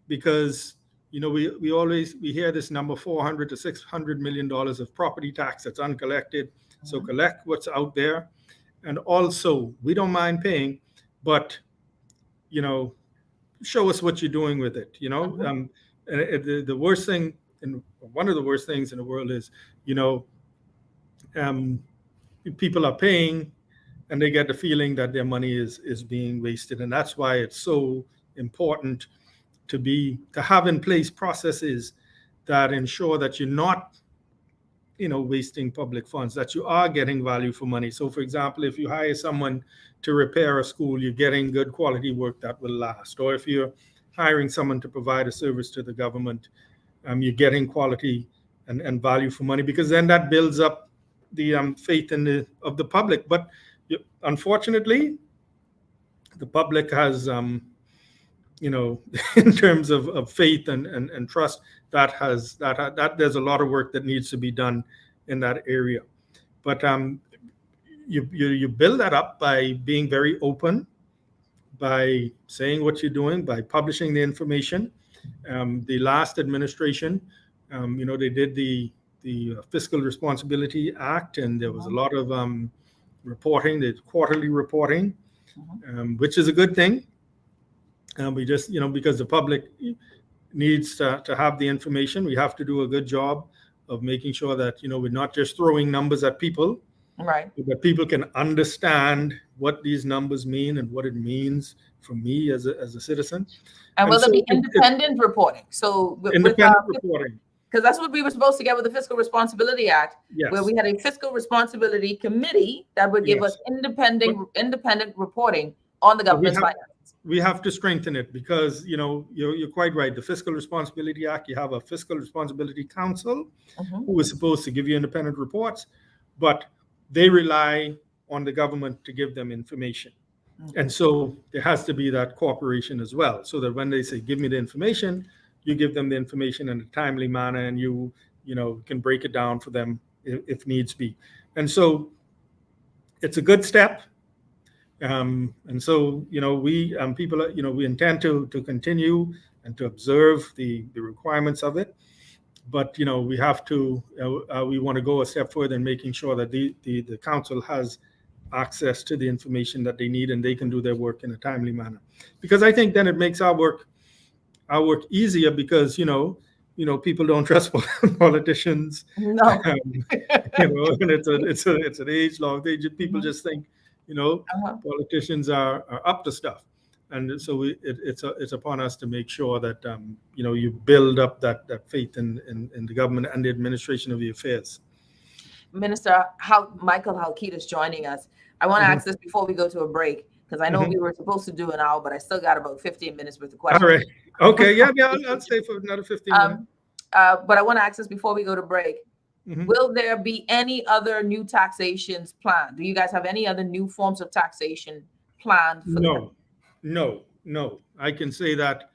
because we hear this number, $400 to $600 million of property tax that's uncollected. So collect what's out there, and also we don't mind paying, but show us what you're doing with it. The worst thing, and one of the worst things in the world is people are paying and they get the feeling that their money is being wasted, and that's why it's so important to have in place processes that ensure that you're not wasting public funds, that you are getting value for money. So for example, if you hire someone to repair a school, you're getting good quality work that will last. Or if you're hiring someone to provide a service to the government, you're getting quality and value for money, because then that builds up the faith of the public. But unfortunately, the public has in terms of faith and trust, that there's a lot of work that needs to be done in that area. But you build that up by being very open, by saying what you're doing, by publishing the information. The last administration, they did the Fiscal Responsibility Act, and there was a lot of reporting, the quarterly reporting, which is a good thing. We just, because the public needs to have the information, we have to do a good job of making sure that, we're not just throwing numbers at people, right? That people can understand what these numbers mean and what it means for me as a citizen. And will there be independent reporting? So independent reporting. Because that's what we were supposed to get with the Fiscal Responsibility Act, where we had a fiscal responsibility committee that would give us independent reporting on the government's finances. We have to strengthen it, because you're quite right. The Fiscal Responsibility Act, you have a Fiscal Responsibility Council who is supposed to give you independent reports, but they rely on the government to give them information. And so there has to be that cooperation as well, so that when they say, give me the information, you give them the information in a timely manner, and you can break it down for them if needs be. And so it's a good step. And so, we people are, we intend to continue and to observe the requirements of it. But, we have to, we want to go a step further in making sure that the council has access to the information that they need, and they can do their work in a timely manner. Because I think then it makes our work easier, because people don't trust politicians. No. And it's an age-long thing. People just think politicians are up to stuff, and so it's upon us to make sure that you build up that faith in the government and the administration of the affairs. Minister Micheal Halkitis joining us. I want to ask this before we go to a break, because I know we were supposed to do an hour, but I still got about 15 minutes worth of questions. All right. Okay. Yeah. I'll stay for another 15 minutes. But I want to ask this before we go to break. Will there be any other new taxations planned? Do you guys have any other new forms of taxation planned? No. I can say that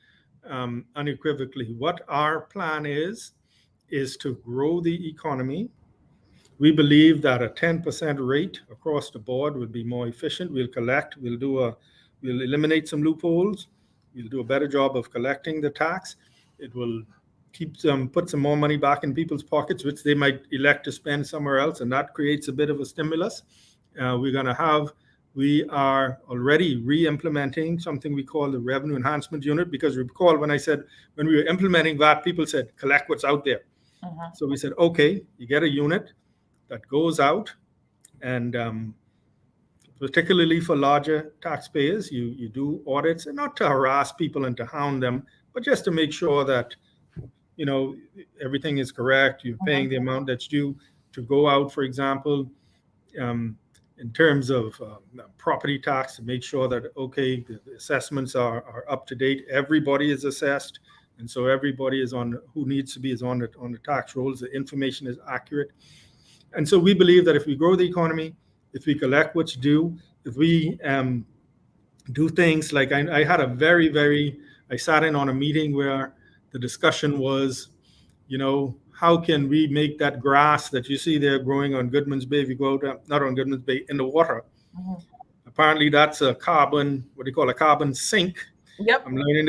unequivocally. What our plan is to grow the economy. We believe that a 10% rate across the board would be more efficient. We'll collect. We'll eliminate some loopholes. We'll do a better job of collecting the tax. It will put some more money back in people's pockets, which they might elect to spend somewhere else, and that creates a bit of a stimulus. We are already re-implementing something we call the Revenue Enhancement Unit, because recall when I said when we were implementing that, people said collect what's out there. So we said, okay, you get a unit that goes out, and particularly for larger taxpayers, you do audits, and not to harass people and to hound them, but just to make sure that everything is correct. You're paying the amount that's due. To go out, for example, in terms of property tax, to make sure that the assessments are up to date. Everybody is assessed, and so everybody is who needs to be on the tax rolls. The information is accurate. And so we believe that if we grow the economy, if we collect what's due, if we do things like I had I sat in on a meeting where the discussion was, how can we make that grass that you see there growing on Goodman's Bay, if you go out, not on Goodman's Bay, in the water. Apparently that's a carbon sink. Yep. I'm learning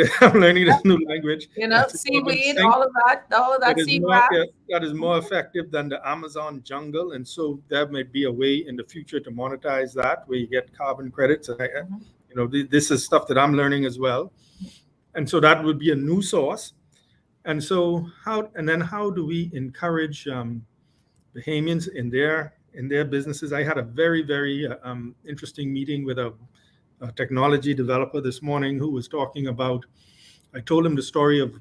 this new language. Seaweed, all of that seagrass. That is more effective than the Amazon jungle. And so there may be a way in the future to monetize that, where you get carbon credits. This is stuff that I'm learning as well. And so that would be a new source. And so how do we encourage Bahamians in their businesses? I had a very, very interesting meeting with a technology developer this morning who was talking about, I told him the story of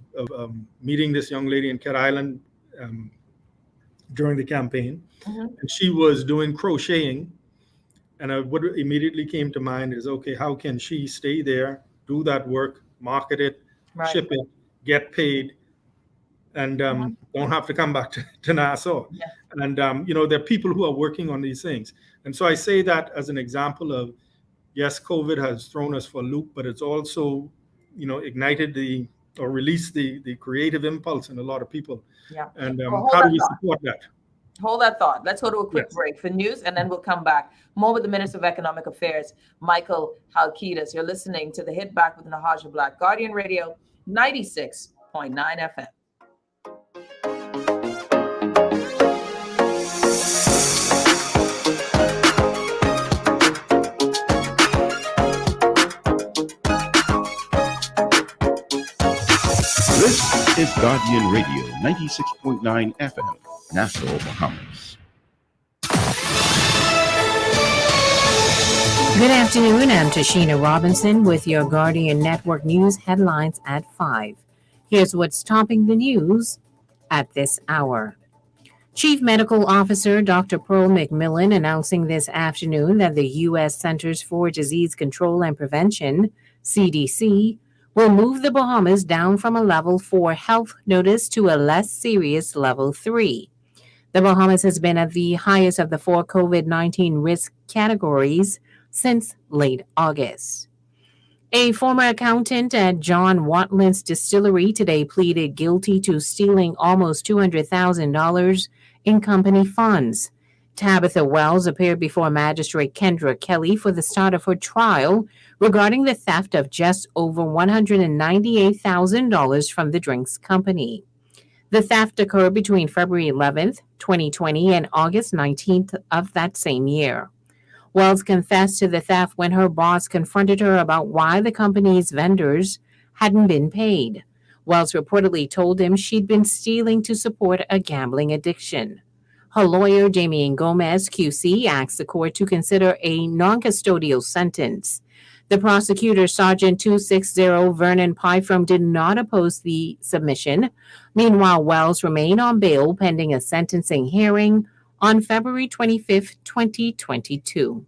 meeting this young lady in Cat Island during the campaign. And she was doing crocheting. And what immediately came to mind is, okay, how can she stay there, do that work, market it, ship it, get paid, and don't have to come back to Nassau. And, there are people who are working on these things. And so I say that as an example of, yes, COVID has thrown us for a loop, but it's also, ignited released the creative impulse in a lot of people. And how do we support that? Hold that thought. Let's go to a quick break for news, and then we'll come back. More with the Minister of Economic Affairs, Micheal Halkitis. You're listening to the Hit Back with Nahaja Black, Guardian Radio, 96.9 FM. This is Guardian Radio, 96.9 FM, Nassau, Bahamas. Good afternoon. I'm Tashina Robinson with your Guardian Network News headlines at 5. Here's what's topping the news at this hour. Chief Medical Officer Dr. Pearl McMillan announcing this afternoon that the U.S. Centers for Disease Control and Prevention, CDC, will move the Bahamas down from a level 4 health notice to a less serious level 3. The Bahamas has been at the highest of the 4 COVID-19 risk categories since late August. A former accountant at John Watlin's distillery today pleaded guilty to stealing almost $200,000 in company funds. Tabitha Wells appeared before Magistrate Kendra Kelly for the start of her trial regarding the theft of just over $198,000 from the drinks company. The theft occurred between February 11th, 2020 and August 19th of that same year. Wells confessed to the theft when her boss confronted her about why the company's vendors hadn't been paid. Wells reportedly told him she'd been stealing to support a gambling addiction. Her lawyer, Damien Gomez, QC, asked the court to consider a non-custodial sentence. The prosecutor, Sergeant 260 Vernon Pyfrom, did not oppose the submission. Meanwhile, Wells remained on bail pending a sentencing hearing on February 25, 2022.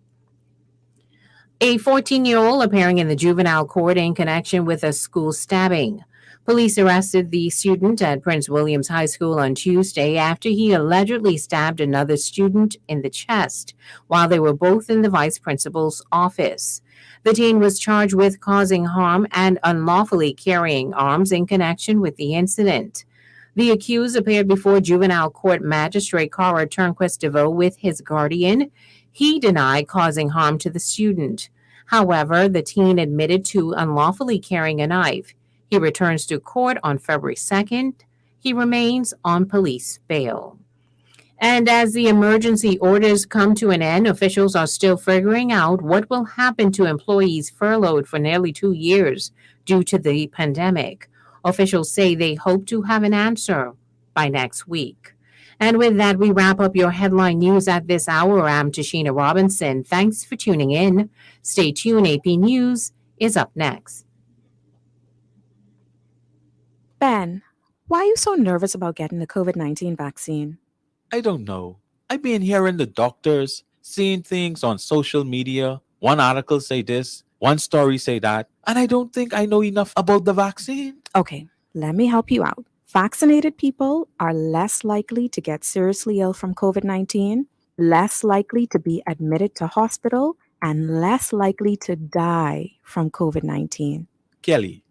A 14-year-old appearing in the juvenile court in connection with a school stabbing. Police arrested the student at Prince William's High School on Tuesday after he allegedly stabbed another student in the chest while they were both in the vice principal's office. The teen was charged with causing harm and unlawfully carrying arms in connection with the incident. The accused appeared before juvenile court magistrate Cara Turnquist DeVoe with his guardian. He denied causing harm to the student. However, the teen admitted to unlawfully carrying a knife. He returns to court on February 2nd. He remains on police bail. And as the emergency orders come to an end, officials are still figuring out what will happen to employees furloughed for nearly 2 years due to the pandemic. Officials say they hope to have an answer by next week. And with that, we wrap up your headline news at this hour. I'm Tashina Robinson. Thanks for tuning in. Stay tuned. AP News is up next. Ben, why are you so nervous about getting the COVID-19 vaccine? I don't know. I've been hearing the doctors, seeing things on social media. One article say this, one story say that, and I don't think I know enough about the vaccine. Okay, let me help you out. Vaccinated people are less likely to get seriously ill from COVID-19, less likely to be admitted to hospital, and less likely to die from COVID-19. Kelly,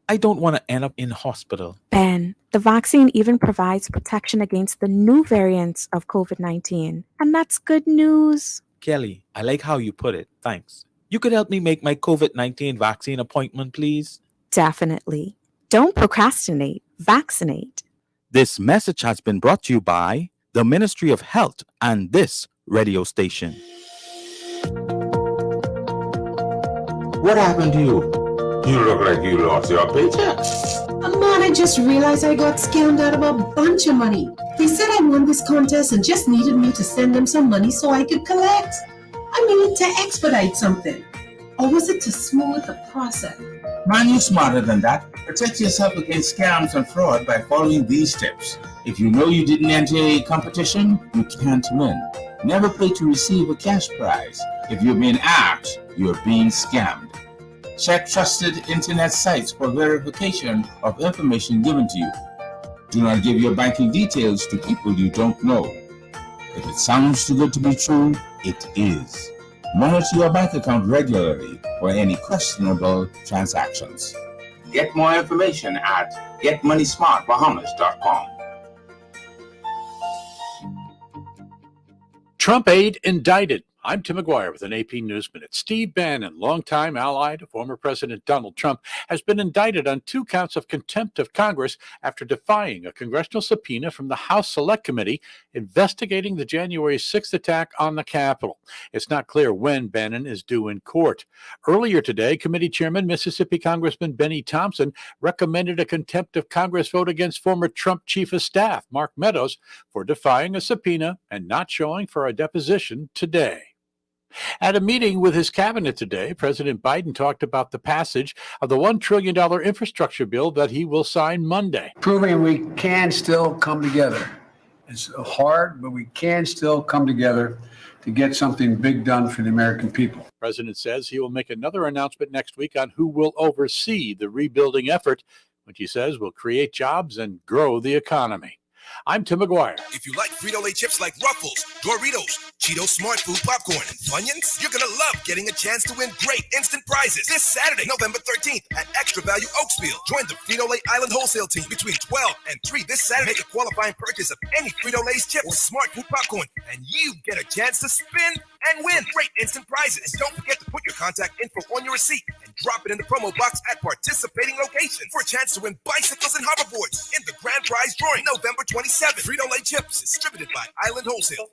I don't want to end up in hospital. Ben, the vaccine even provides protection against the new variants of COVID-19, and that's good news. Kelly, I like how you put it. Thanks. You could help me make my COVID-19 vaccine appointment, please? Definitely. Don't procrastinate. Vaccinate. This message has been brought to you by the Ministry of Health and this radio station. What happened to you? You look like you lost your paycheck. Man, I just realized I got scammed out of a bunch of money. They said I won this contest and just needed me to send them some money so I could collect. I mean, to expedite something. Or was it to smooth the process? Man, you're smarter than that. Protect yourself against scams and fraud by following these tips. If you know you didn't enter a competition, you can't win. Never pay to receive a cash prize. If you're being asked, you're being scammed. Check trusted internet sites for verification of information given to you. Do not give your banking details to people you don't know. If it sounds too good to be true, it is. Monitor your bank account regularly for any questionable transactions. Get more information at getmoneysmartbahamas.com. Trump aide indicted. I'm Tim McGuire with an AP News Minute. Steve Bannon, longtime ally to former President Donald Trump, has been indicted on 2 counts of contempt of Congress after defying a congressional subpoena from the House Select Committee investigating the January 6th attack on the Capitol. It's not clear when Bannon is due in court. Earlier today, committee chairman Mississippi Congressman Benny Thompson recommended a contempt of Congress vote against former Trump chief of staff Mark Meadows for defying a subpoena and not showing for a deposition today. At a meeting with his cabinet today, President Biden talked about the passage of the $1 trillion infrastructure bill that he will sign Monday. Proving we can still come together. It's hard, but we can still come together to get something big done for the American people. The president says he will make another announcement next week on who will oversee the rebuilding effort, which he says will create jobs and grow the economy. I'm Tim McGuire. If you like Frito-Lay chips like Ruffles, Doritos, Cheetos Smart Food Popcorn, and Funyuns, you're going to love getting a chance to win great instant prizes this Saturday, November 13th at Extra Value Oaksville. Join the Frito-Lay Island Wholesale Team between 12 and 3 this Saturday. Make a qualifying purchase of any Frito-Lay's chip or Smart Food Popcorn, and you get a chance to spin and win great instant prizes. And don't forget to put your contact info on your receipt and drop it in the promo box at participating locations for a chance to win bicycles and hoverboards in the grand prize drawing November 27th. Frito-Lay chips, distributed by Island Wholesale.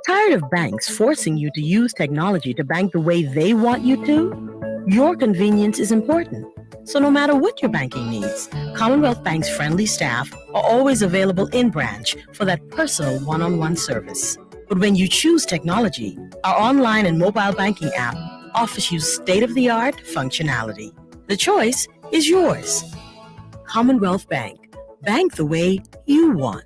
Tired of banks forcing you to use technology to bank the way they want you to? Your convenience is important. So no matter what your banking needs, Commonwealth Bank's friendly staff are always available in branch for that personal one-on-one service. But when you choose technology, our online and mobile banking app offers you state-of-the-art functionality. The choice is yours. Commonwealth Bank. Bank the way you want.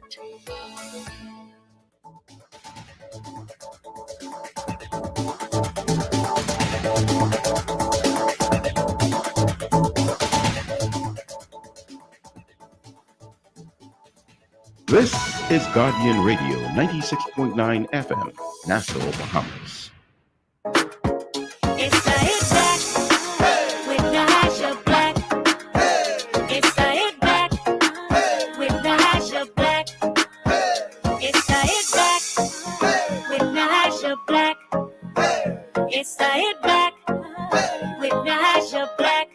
This is Guardian Radio 96.9 FM, Nassau, Bahamas. It's the hit back with Nahaja Black. It's the hit back with Nahaja Black. It's the hit back with Nahaja Black. It's the hit back with Nahaja Black.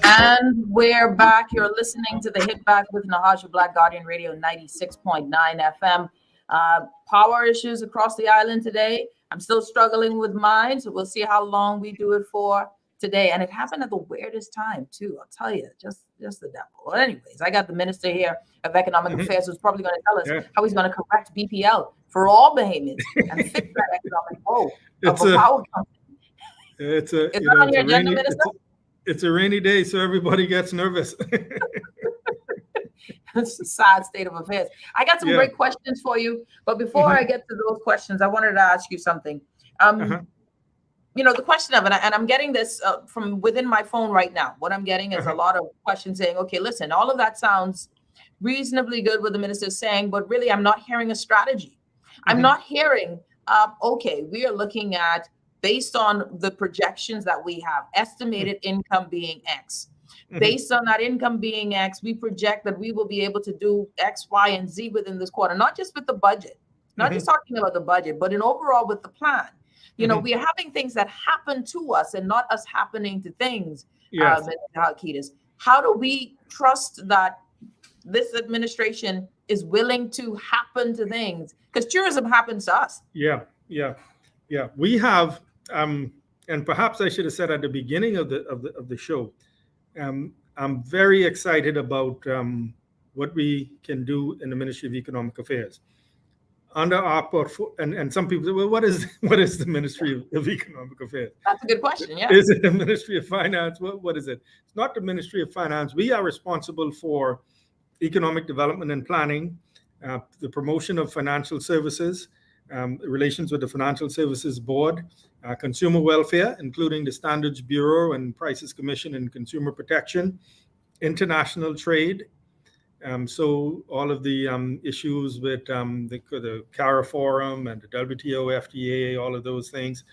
And we're back. You're listening to the Hit Back with Nahaja Black, Guardian Radio 96.9 FM. Power issues across the island today. I'm still struggling with mine, so we'll see how long we do it for today. And it happened at the weirdest time, too. I'll tell you, just the devil. Well, anyways, I got the Minister here of Economic Affairs who's probably going to tell us how he's going to correct BPL for all Bahamians and fix that economic woe of a power company. Is that on your agenda, Minister? It's a rainy day, so everybody gets nervous. It's a sad state of affairs. I got some great questions for you, but before I get to those questions, I wanted to ask you something. You know, the question of it, and I'm getting this from within my phone right now. What I'm getting is a lot of questions saying, okay, listen, all of that sounds reasonably good what the minister is saying, but really I'm not hearing a strategy. I'm not hearing, okay, we are looking at, based on the projections that we have, estimated income being X. Based on that income being X, we project that we will be able to do X, Y, and Z within this quarter, not just with the budget, not just talking about the budget, but in overall with the plan. You know, we are having things that happen to us and not us happening to things, Mr. Halkitis. How do we trust that this administration is willing to happen to things? Because tourism happens to us. Yeah. We have, and perhaps I should have said at the beginning of the show, I'm very excited about what we can do in the Ministry of Economic Affairs. Under our portfolio, and some people say, well, what is the Ministry of Economic Affairs? That's a good question, yeah. Is it the Ministry of Finance? What is it? It's not the Ministry of Finance. We are responsible for economic development and planning, the promotion of financial services, relations with the Financial Services Board, consumer welfare, including the Standards Bureau and Prices Commission and Consumer Protection, international trade. So all of the issues with the CARA Forum and the WTO, FTA, all of those things,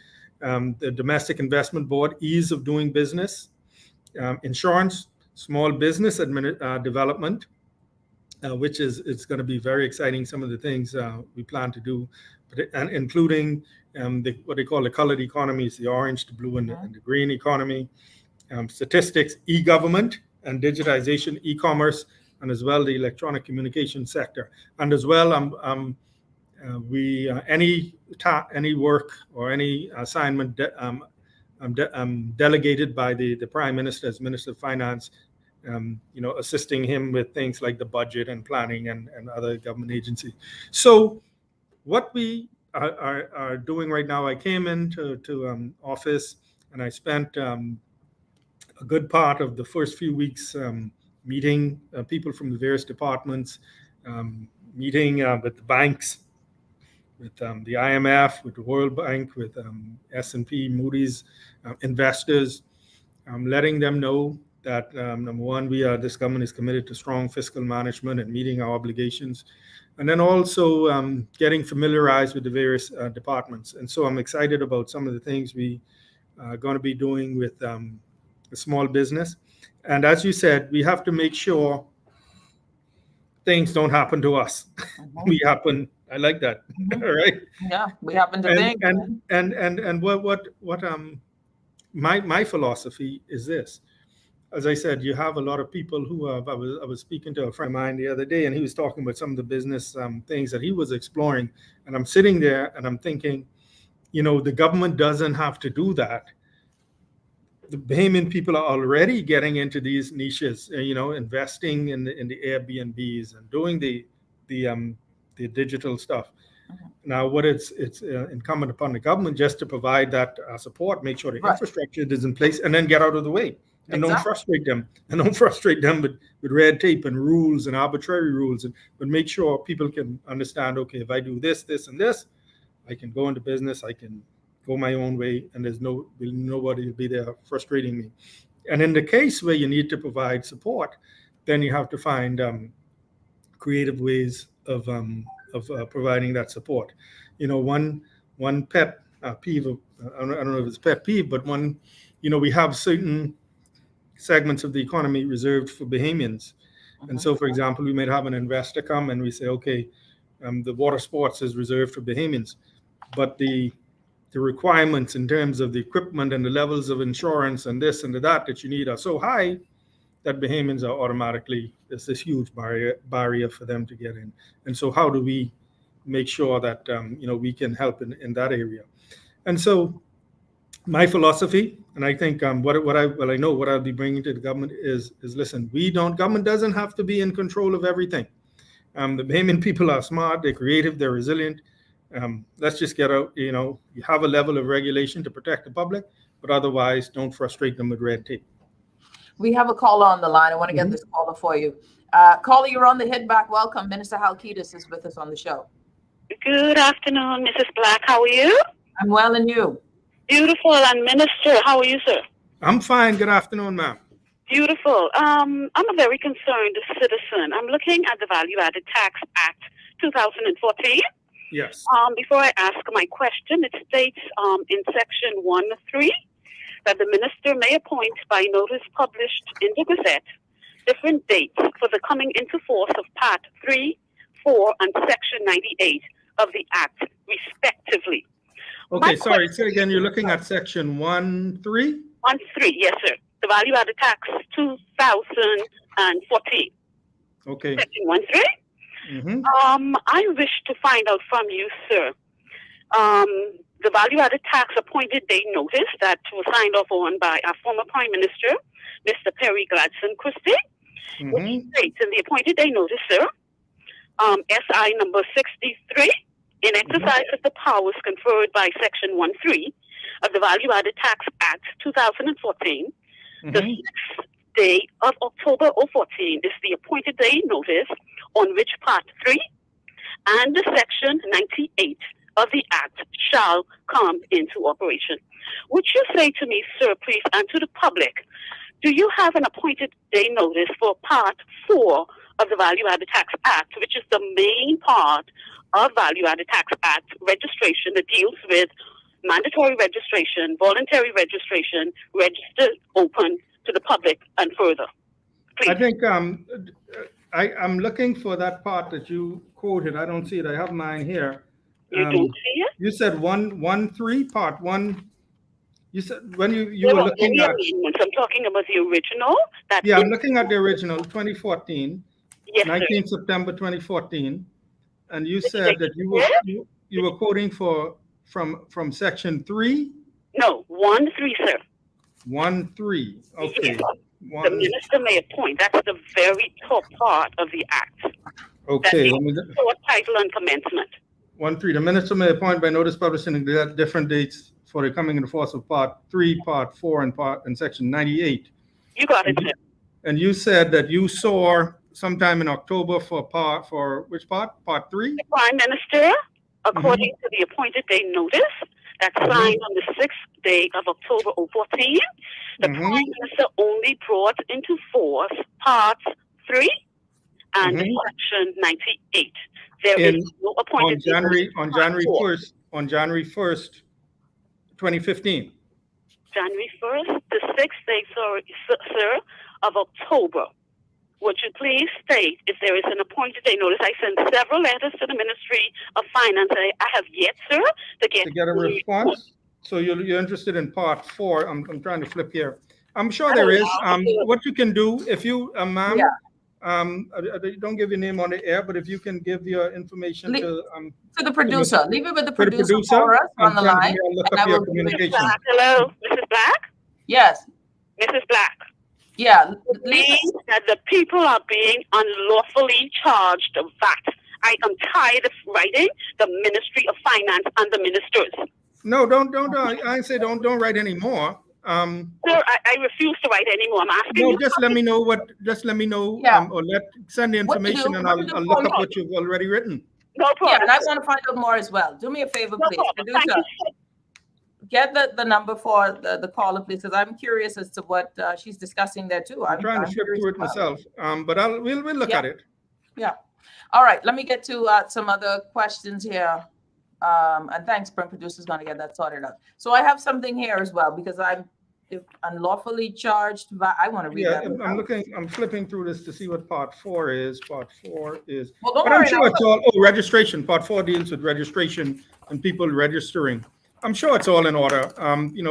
the Domestic Investment Board, ease of doing business, insurance, small business development, which it's going to be very exciting. Some of the things we plan to do, and including what they call the colored economies, the orange, the blue, and the green economy, statistics, e-government and digitization, e-commerce, and as well the electronic communication sector. And as well, any work or any assignment delegated by the Prime Minister as Minister of Finance, assisting him with things like the budget and planning and other government agencies. So what we are doing right now, I came into office and I spent a good part of the first few weeks meeting people from the various departments, meeting with the banks, with the IMF, with the World Bank, with S&P, Moody's, investors, letting them know that, number one, this government is committed to strong fiscal management and meeting our obligations, and then also getting familiarized with the various departments. And so I'm excited about some of the things we are going to be doing with the small business. And as you said, we have to make sure things don't happen to us. We happen I like that. Mhm. All right. Yeah, we happen to And think. and what my philosophy is this. As I said, you have a lot of people who have. I was speaking to a friend of mine the other day, and he was talking about some of the business things that he was exploring. And I'm sitting there and I'm thinking, the government doesn't have to do that. The Bahamian people are already getting into these niches, investing in the Airbnbs and doing the digital stuff. Now, what it's incumbent upon the government just to provide that support, make sure the infrastructure is in place, and then get out of the way. And don't frustrate them. And don't frustrate them with red tape and rules and arbitrary rules. But make sure people can understand, okay, if I do this, this, and this, I can go into business, I can go my own way, and nobody will be there frustrating me. And in the case where you need to provide support, then you have to find creative ways of providing that support. One pet peeve, I don't know if it's pet peeve, but we have certain segments of the economy reserved for Bahamians. And so, for example, we might have an investor come and we say, okay, the water sports is reserved for Bahamians, but the requirements in terms of the equipment and the levels of insurance and this and that you need are so high that Bahamians are automatically, there's this huge barrier for them to get in. And so how do we make sure that, we can help in that area? And so my philosophy, and I think I know what I'll be bringing to the government is listen, government doesn't have to be in control of everything. The Bahamian people are smart, they're creative, they're resilient. Let's just get out, you have a level of regulation to protect the public, but otherwise don't frustrate them with red tape. We have a caller on the line. I want to get this caller for you. Caller, you're on the Hit Back. Welcome. Minister Halkitis is with us on the show. Good afternoon, Mrs. Black. How are you? I'm well, and you? Beautiful. And Minister, how are you, sir? I'm fine. Good afternoon, ma'am. Beautiful. I'm a very concerned citizen. I'm looking at the Value Added Tax Act 2014. Yes. Before I ask my question, it states in section 1.3 that the minister may appoint by notice published in the Gazette different dates for the coming into force of Part 3, 4, and Section 98 of the Act, respectively. Okay, sorry. Say again, you're looking at Section 1.3? 1.3, yes, sir. The Value Added Tax 2014. Okay. Section 1.3? I wish to find out from you, sir, the value-added tax appointed date notice that was signed off on by our former Prime Minister, Mr. Perry Gladstone Christie, which states in the appointed date notice, sir, SI number 63, in exercise of the powers conferred by Section 1.3 of the Value-Added Tax Act 2014, the 6th day of October 2014 is the appointed date notice on which Part 3 and the Section 98 of the Act shall come into operation. Would you say to me, sir, please, and to the public, do you have an appointed day notice for Part 4 of the Value Added Tax Act, which is the main part of Value Added Tax Act registration that deals with mandatory registration, voluntary registration, registered open to the public, and further? Please. I think I'm looking for that part that you quoted. I don't see it. I have mine here. You don't see it? You said 1.3, Part 1. You said when you were looking at. I'm talking about the original. I'm looking at the original, 2014, yes, 19 September 2014, and you said that you were quoting from Section 3. No, 1.3, sir. 1.3. Okay. The minister may appoint. That's the very top part of the Act. Okay. That's short title and commencement. 1.3. The minister may appoint by notice published in different dates for the coming into force of Part 3, Part 4, and Section 98. You got it, sir. And you said that you saw sometime in October for which part? Part 3? The Prime Minister, according to the appointed date notice, that's signed on the 6th day of October 2014. The Prime Minister only brought into force Parts 3 and Section 98. There is no appointed on January 1st, 2015. January 1st, the 6th day, sir, of October would you please state if there is an appointed day notice? I sent several letters to the Ministry of Finance. I have yet, sir, to get a response. So you're interested in part 4. I'm trying to flip here. I'm sure there is. What you can do, if you, ma'am, don't give your name on the air, but if you can give your information to the producer, leave it with the producer for us on the line. Look up your communication. Hello, Mrs. Black? Yes. Mrs. Black. Yeah. Means that the people are being unlawfully charged VAT. I am tired of writing the Ministry of Finance and the ministers. No, don't. I say don't write anymore. Sir, I refuse to write anymore. I'm asking No, you. just let me know or send the information and I'll look up what you've already written. No problem. Yeah, and I want to find out more as well. Do me a favor, please. Producer, get the number for the caller, please, because I'm curious as to what she's discussing there too. I'm trying to flip through it myself, but we'll look at it. Yeah. All right. Let me get to some other questions here. And thanks, producer's going to get that sorted out. So I have something here as well because I'm unlawfully charged. I want to read that. I'm flipping through this to see what part 4 is. Part 4 is, well, don't but worry, I'm sure it's all registration. Part 4 deals with registration and people registering. I'm sure it's all in order.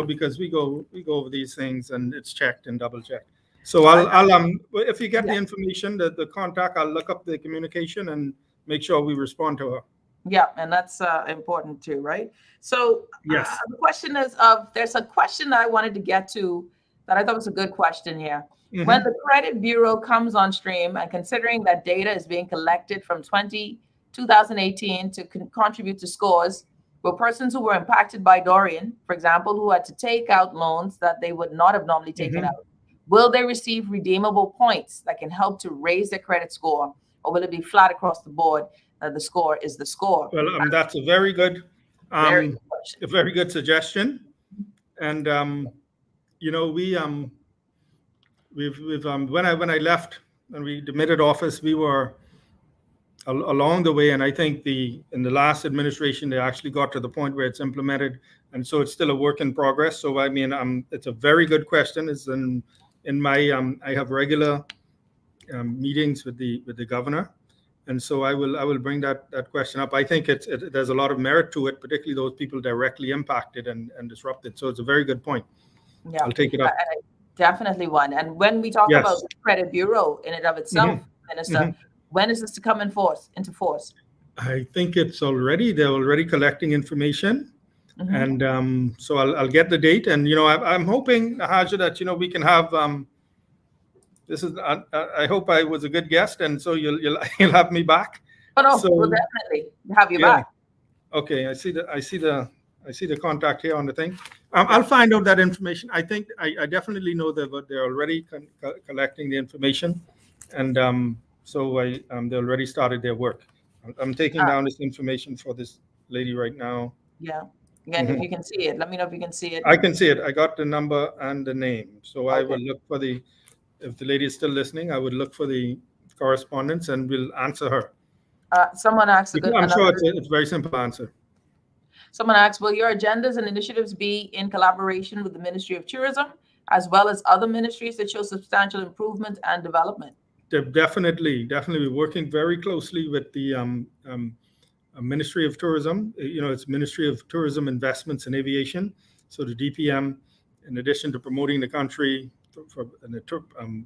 Because we go over these things and it's checked and double checked. So I'll if you get the information, the contact, I'll look up the communication and make sure we respond to her. Yeah, and that's important too, right? So yes, the question is there's a question that I wanted to get to that I thought was a good question here. Mm-hmm. When the credit bureau comes on stream and considering that data is being collected from 2018 to contribute to scores, will persons who were impacted by Dorian, for example, who had to take out loans that they would not have normally taken out, will they receive redeemable points that can help to raise their credit score, or will it be flat across the board? The score is the score. Well, that's a very good suggestion, and when I left and we demitted office, we were along the way, and I think in the last administration they actually got to the point where it's implemented, and so it's still a work in progress. So I mean, it's a very good question. It's in my I have regular meetings with the governor. And so I will bring that question up. I think there's a lot of merit to it, particularly those people directly impacted and disrupted. So it's a very good point. Yeah, I'll take it up. Definitely one. And when we talk about the credit bureau in and of itself, Minister, when is this to come into force? I think they're already collecting information, and so I'll get the date. And I'm hoping, Nahaja, that we can have. This is. I hope I was a good guest, and so you'll have me back. Oh no, we'll definitely have you back. Okay, I see the contact here on the thing. I'll find out that information. I think I definitely know that they're already collecting the information, and so they already started their work. I'm taking down this information for this lady right now. Yeah. Again, if you can see it, let me know if you can see it. I can see it. I got the number and the name, so I will look for the. If the lady is still listening, I would look for the correspondence and we'll answer her. Someone asked. I'm sure it's a very simple answer. Someone asked, will your agendas and initiatives be in collaboration with the Ministry of Tourism, as well as other ministries that show substantial improvement and development? They're definitely working very closely with the Ministry of Tourism. It's Ministry of Tourism, Investments and Aviation. So the DPM, in addition to promoting the country,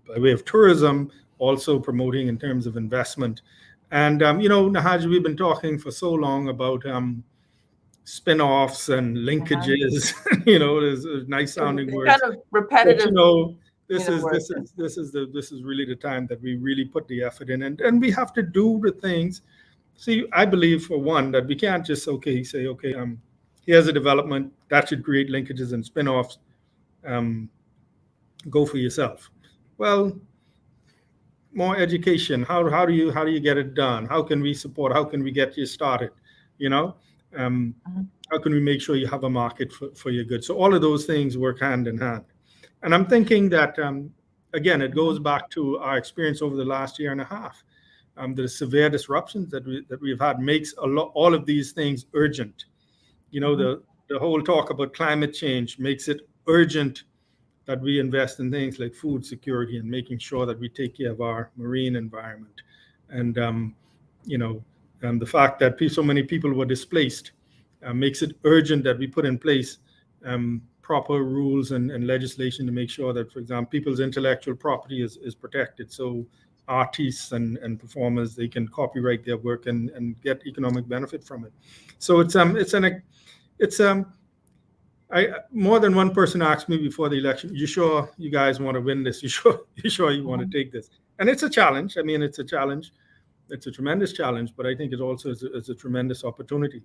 by way of tourism, also promoting in terms of investment. And, Nahaja, we've been talking for so long about spin-offs and linkages, there's nice sounding words. Kind of repetitive. But, this is really the time that we really put the effort in, and we have to do the things. See, I believe for one that we can't just say, here's a development that should create linkages and spin-offs. Go for yourself. Well, more education. How do you get it done? How can we support? How can we get you started? How can we make sure you have a market for your goods? So all of those things work hand in hand. And I'm thinking that again, it goes back to our experience over the last year and a half. The severe disruptions that we've had makes all of these things urgent. The whole talk about climate change makes it urgent that we invest in things like food security and making sure that we take care of our marine environment. And, the fact that so many people were displaced makes it urgent that we put in place proper rules and legislation to make sure that, for example, people's intellectual property is protected. So artists and performers, they can copyright their work and get economic benefit from it. So more than one person asked me before the election, you sure you guys want to win this? You sure you want to take this? And it's a challenge. I mean, it's a challenge. It's a tremendous challenge, but I think it also is a tremendous opportunity.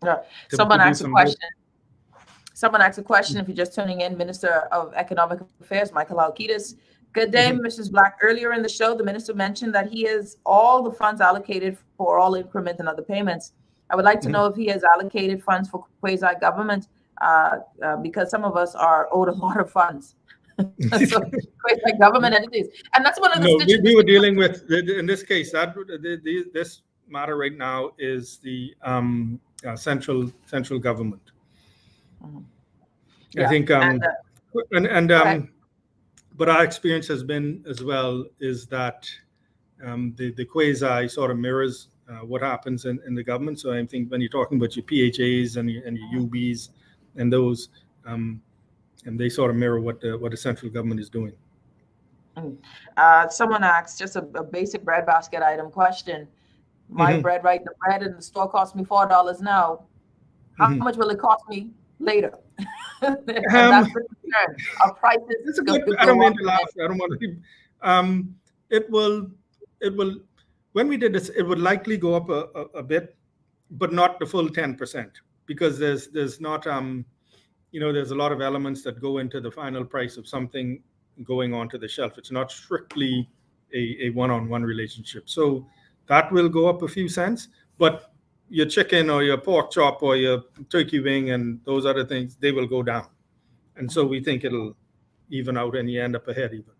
Yeah. Someone asked a question. If you're just tuning in, Minister of Economic Affairs, Micheal Halkitis. Good day, Mrs. Black. Earlier in the show, the minister mentioned that he has all the funds allocated for all increment and other payments. I would like to know if he has allocated funds for quasi-government, because some of us are owed a lot of funds. So quasi-government entities. And that's one of the we were dealing with, in this case, this matter right now is the central government. I think, but our experience has been as well is that the quasi sort of mirrors what happens in the government. So I think when you're talking about your PHAs and your UBs and those, and they sort of mirror what the central government is doing. Someone asked just a basic bread basket item question. My bread, right? The bread in the store costs me $4 now. How much will it cost me later? That's the concern. Our prices. I don't mean to laugh. I don't want to. It will. When we did this, it would likely go up a bit, but not the full 10%, because there's not there's a lot of elements that go into the final price of something going onto the shelf. It's not strictly a one-on-one relationship. So that will go up a few cents, but your chicken or your pork chop or your turkey wing and those other things, they will go down. And so we think it'll even out and you end up ahead even.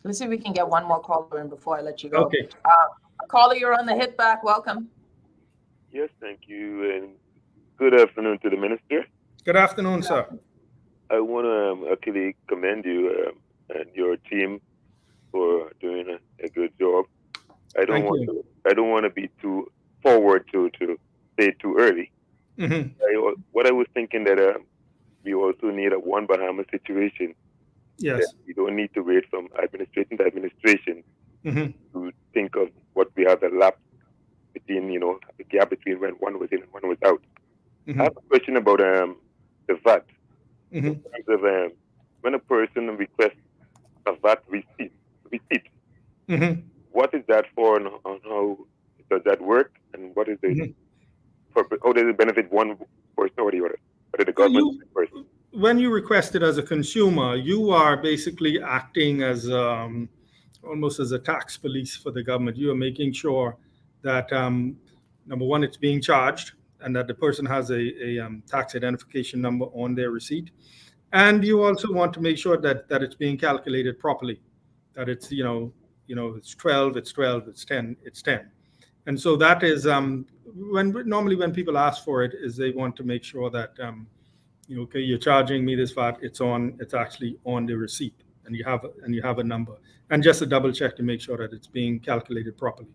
Let's see if we can get one more caller in before I let you go. Okay. Caller, you're on the hit back. Welcome. Yes, thank you. And good afternoon to the minister. Good afternoon, sir. I want to actually commend you and your team for doing a good job. I don't want to be too forward to say too early. What I was thinking that we also need a one Bahamas situation. Yes. We don't need to wait from administration to administration to think of what we have a lap between, the gap between when one was in and one was out. I have a question about the VAT. In terms of when a person requests a VAT receipt, what is that for, and how does that work, and what is the purpose? How does it benefit one person or the other? Or the government person? When you request it as a consumer, you are basically acting as almost as a tax police for the government. You are making sure that number one, it's being charged, and that the person has a tax identification number on their receipt. And you also want to make sure that it's being calculated properly, that it's, it's 12, it's 12, it's 10, it's 10. And so that is normally when people ask for it, is they want to make sure that, okay, you're charging me this VAT, it's actually on the receipt, and you have a number, and just a double check to make sure that it's being calculated properly.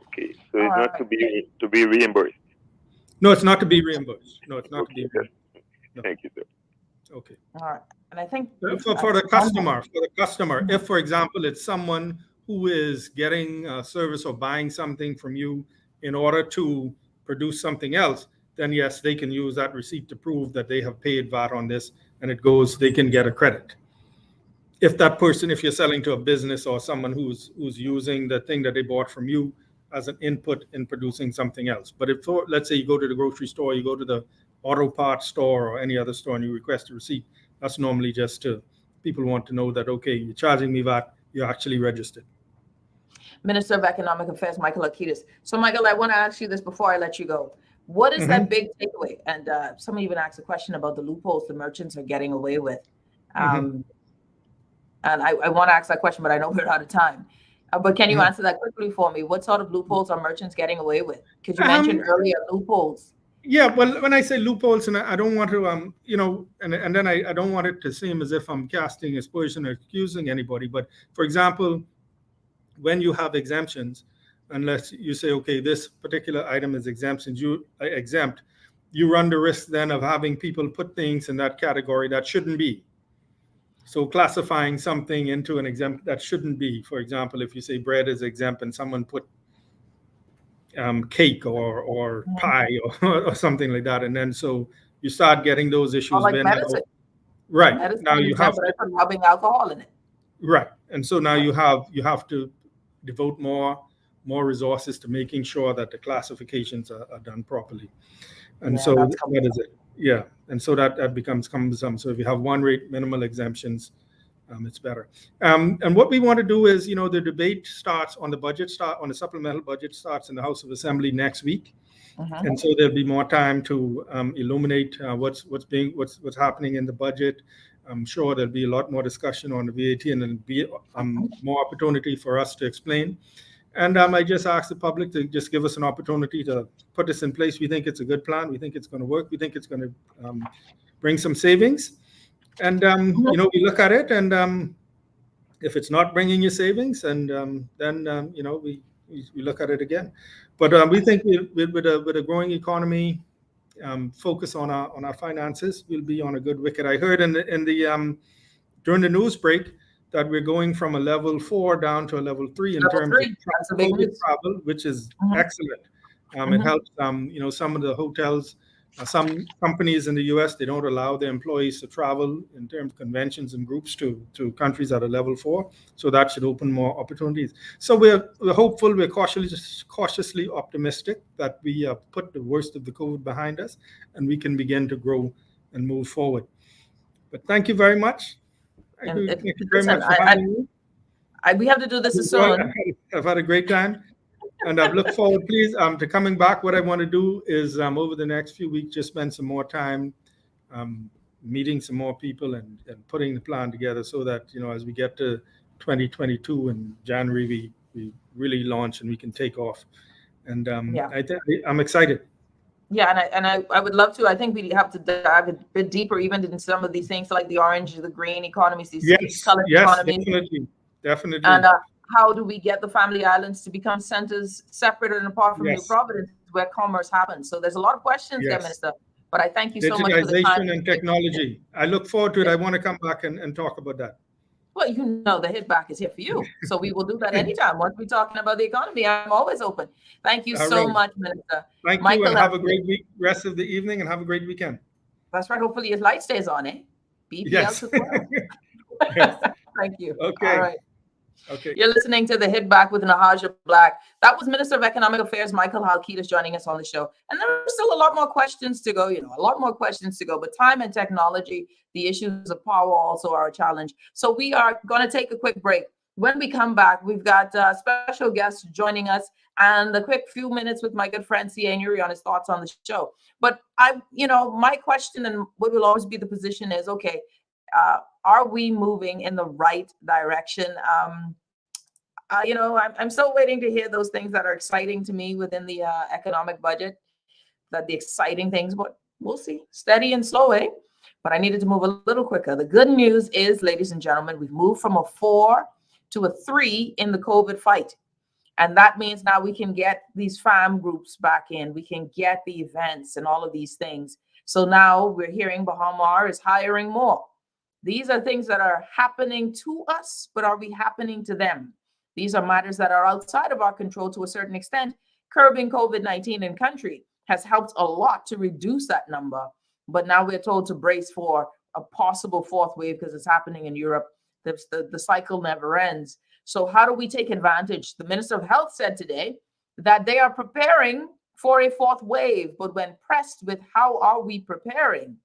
Okay, so it's not to be reimbursed. No, it's not to be reimbursed. No, it's not to be reimbursed. No. Thank you, sir. Okay. All right. And I think for the customer, if, for example, it's someone who is getting a service or buying something from you in order to produce something else, then yes, they can use that receipt to prove that they have paid VAT on this, and they can get a credit. If you're selling to a business or someone who's using the thing that they bought from you as an input in producing something else. But let's say you go to the grocery store, you go to the auto parts store or any other store and you request a receipt, that's normally just people want to know that, okay, you're charging me VAT, you're actually registered. Minister of Economic Affairs, Micheal Halkitis. So, Michael, I want to ask you this before I let you go. What is that big takeaway? And someone even asked a question about the loopholes the merchants are getting away with. And I want to ask that question, but I know we're out of time. But can you answer that quickly for me? What sort of loopholes are merchants getting away with? Because you mentioned earlier loopholes Yeah, well, when I say loopholes, and I don't want to, and then I don't want it to seem as if I'm casting aspersion or accusing anybody. But for example, when you have exemptions, unless you say, okay, this particular item is exempt, you run the risk then of having people put things in that category that shouldn't be. So classifying something into an exempt that shouldn't be. For example, if you say bread is exempt and someone put cake or pie or something like that, and then so you start getting those issues. Or like medicine. Right. Medicine Now you have but I put rubbing alcohol in it. Right. And so now you have to devote more resources to making sure that the classifications are done properly. And Yeah, so that's that is it. Yeah. And so that becomes cumbersome. So if you have one rate minimal exemptions, it's better. And what we want to do is, the debate starts on the supplemental budget starts in the House of Assembly next week. And so there'll be more time to illuminate what's happening in the budget. I'm sure there'll be a lot more discussion on the VAT, and there'll be more opportunity for us to explain. And I just ask the public to just give us an opportunity to put this in place. We think it's a good plan. We think it's going to work. We think it's going to bring some savings. And we look at it, and if it's not bringing you savings, and then we look at it again. But we think with a growing economy, focus on our finances, we'll be on a good wicket. I heard in the during the news break that we're going from a level 4 down to a level 3 in terms of travel, which is excellent. It helps. Some of the hotels, some companies in the U.S., they don't allow their employees to travel in terms of conventions and groups to countries at a level 4. So that should open more opportunities. So we're hopeful, we're cautiously optimistic that we put the worst of the COVID behind us and we can begin to grow and move forward. But thank you very much. Thank you very much for having me. We have to do this soon. I've had a great time. And I look forward, please, to coming back. What I want to do is over the next few weeks, just spend some more time meeting some more people and putting the plan together so that, as we get to 2022 in January, we really launch and we can take off. And I'm excited. Yeah, and I would love to. I think we have to dive a bit deeper even in some of these things like the orange, the green economies, these color economies. Definitely. And how do we get the family islands to become centers separate and apart from New Providence, where commerce happens? So there's a lot of questions there, Minister. But I thank you so much for the time. Digitization and technology. I look forward to it. I want to come back and talk about that. Well, the hit back is here for you. So we will do that anytime. Once we're talking about the economy, I'm always open. Thank you so much, Minister. Thank you, and have a great week, rest of the evening, and have a great weekend. That's right. Hopefully his light stays on, eh? BPL to 12. Yes. Thank you. Okay. All right. Okay. You're listening to the Hit Back with Nahaja Black. That was Minister of Economic Affairs, Micheal Halkitis, joining us on the show. And there are still a lot more questions to go, a lot more questions to go. But time and technology, the issues of power also are a challenge. So we are going to take a quick break. When we come back, we've got special guests joining us and a quick few minutes with my good friend C.A. Nuri on his thoughts on the show. But my question and what will always be the position is, okay, are we moving in the right direction? I'm still waiting to hear those things that are exciting to me within the economic budget, that the exciting things, but we'll see. Steady and slow, eh? But I needed to move a little quicker. The good news is, ladies and gentlemen, we've moved from a 4 to a 3 in the COVID fight. And that means now we can get these fam groups back in. We can get the events and all of these things. So now we're hearing Bahamar is hiring more. These are things that are happening to us, but are we happening to them? These are matters that are outside of our control to a certain extent. Curbing COVID-19 in country has helped a lot to reduce that number. But now we're told to brace for a possible 4th wave because it's happening in Europe. The cycle never ends. So how do we take advantage? The Minister of Health said today that they are preparing for a 4th wave. But when pressed with how are we preparing,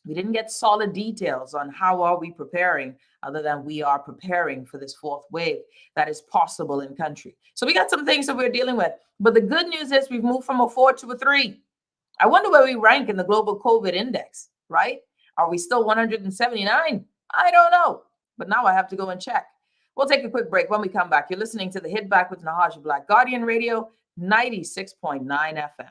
we didn't get solid details on how are we preparing, other than we are preparing for this 4th wave that is possible in country. So we got some things that we're dealing with. But the good news is we've moved from a 4 to a 3. I wonder where we rank in the global COVID index, right? Are we still 179? I don't know. But now I have to go and check. We'll take a quick break. When we come back, you're listening to the Hit Back with Nahaja Black, Guardian Radio 96.9 FM.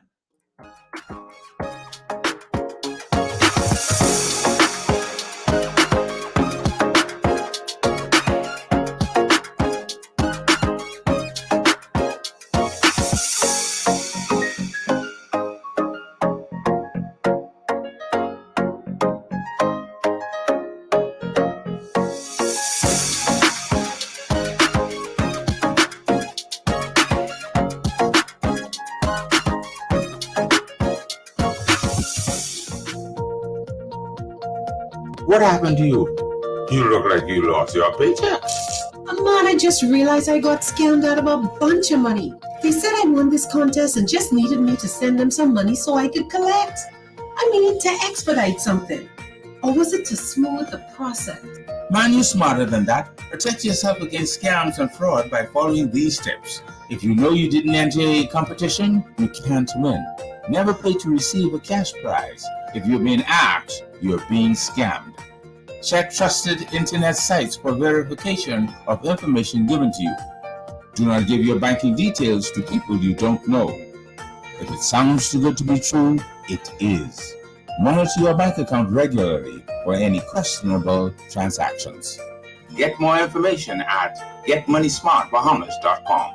What happened to you? You look like you lost your paycheck. Man, I just realized I got scammed out of a bunch of money. They said I won this contest and just needed me to send them some money so I could collect. I mean, to expedite something. Or was it to smooth the process? Man, you're smarter than that. Protect yourself against scams and fraud by following these steps. If you know you didn't enter a competition, you can't win. Never pay to receive a cash prize. If you're being asked, you're being scammed. Check trusted internet sites for verification of information given to you. Do not give your banking details to people you don't know. If it sounds too good to be true, it is. Monitor your bank account regularly for any questionable transactions. Get more information at getmoneysmartbahamas.com.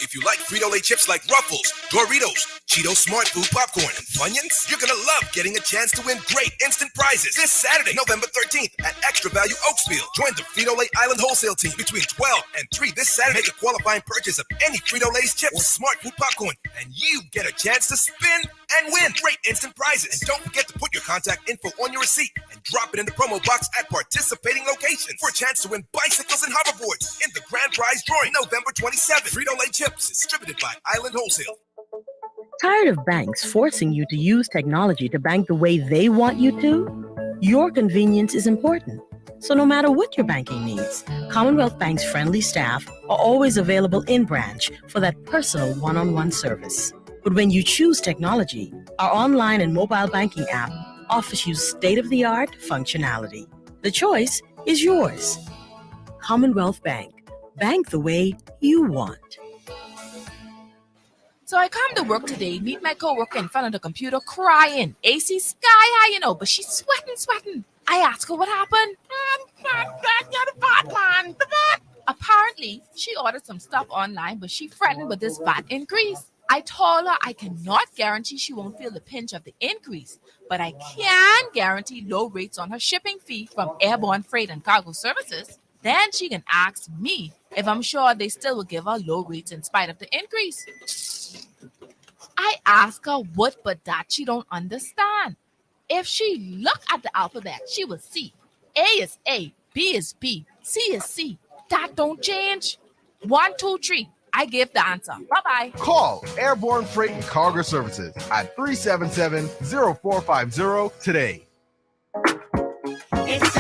If you like Frito-Lay chips like Ruffles, Doritos, Cheetos Smart Food Popcorn, and Funyuns, you're gonna love getting a chance to win great instant prizes this Saturday, November 13th at Extra Value Oaksfield. Join the Frito-Lay Island Wholesale Team between 12 and 3 this Saturday. Make a qualifying purchase of any Frito-Lay's chips or Smart Food Popcorn, and you get a chance to spin and win great instant prizes. And don't forget to put your contact info on your receipt and drop it in the promo box at participating locations for a chance to win bicycles and hoverboards in the grand prize drawing November 27th. Frito-Lay chips, distributed by Island Wholesale. Tired of banks forcing you to use technology to bank the way they want you to? Your convenience is important. So no matter what your banking needs, Commonwealth Bank's friendly staff are always available in branch for that personal one-on-one service. But when you choose technology, our online and mobile banking app offers you state-of-the-art functionality. The choice is yours. Commonwealth Bank. Bank the way you want. So I come to work today, meet my coworker in front of the computer crying. AC sky high, but she's sweating. I ask her what happened. Apparently, she ordered some stuff online, but she threatened with this VAT increase. I told her I cannot guarantee she won't feel the pinch of the increase, but I can guarantee low rates on her shipping fee from Airborne Freight and Cargo Services. Then she can ask me if I'm sure they still will give her low rates in spite of the increase. I ask her what but that she don't understand. If she look at the alphabet, she will see A is A, B is B, C is C. That don't change. 1, 2, 3. I give the answer. Bye-bye. Call Airborne Freight and Cargo Services at 377-0450 today. It's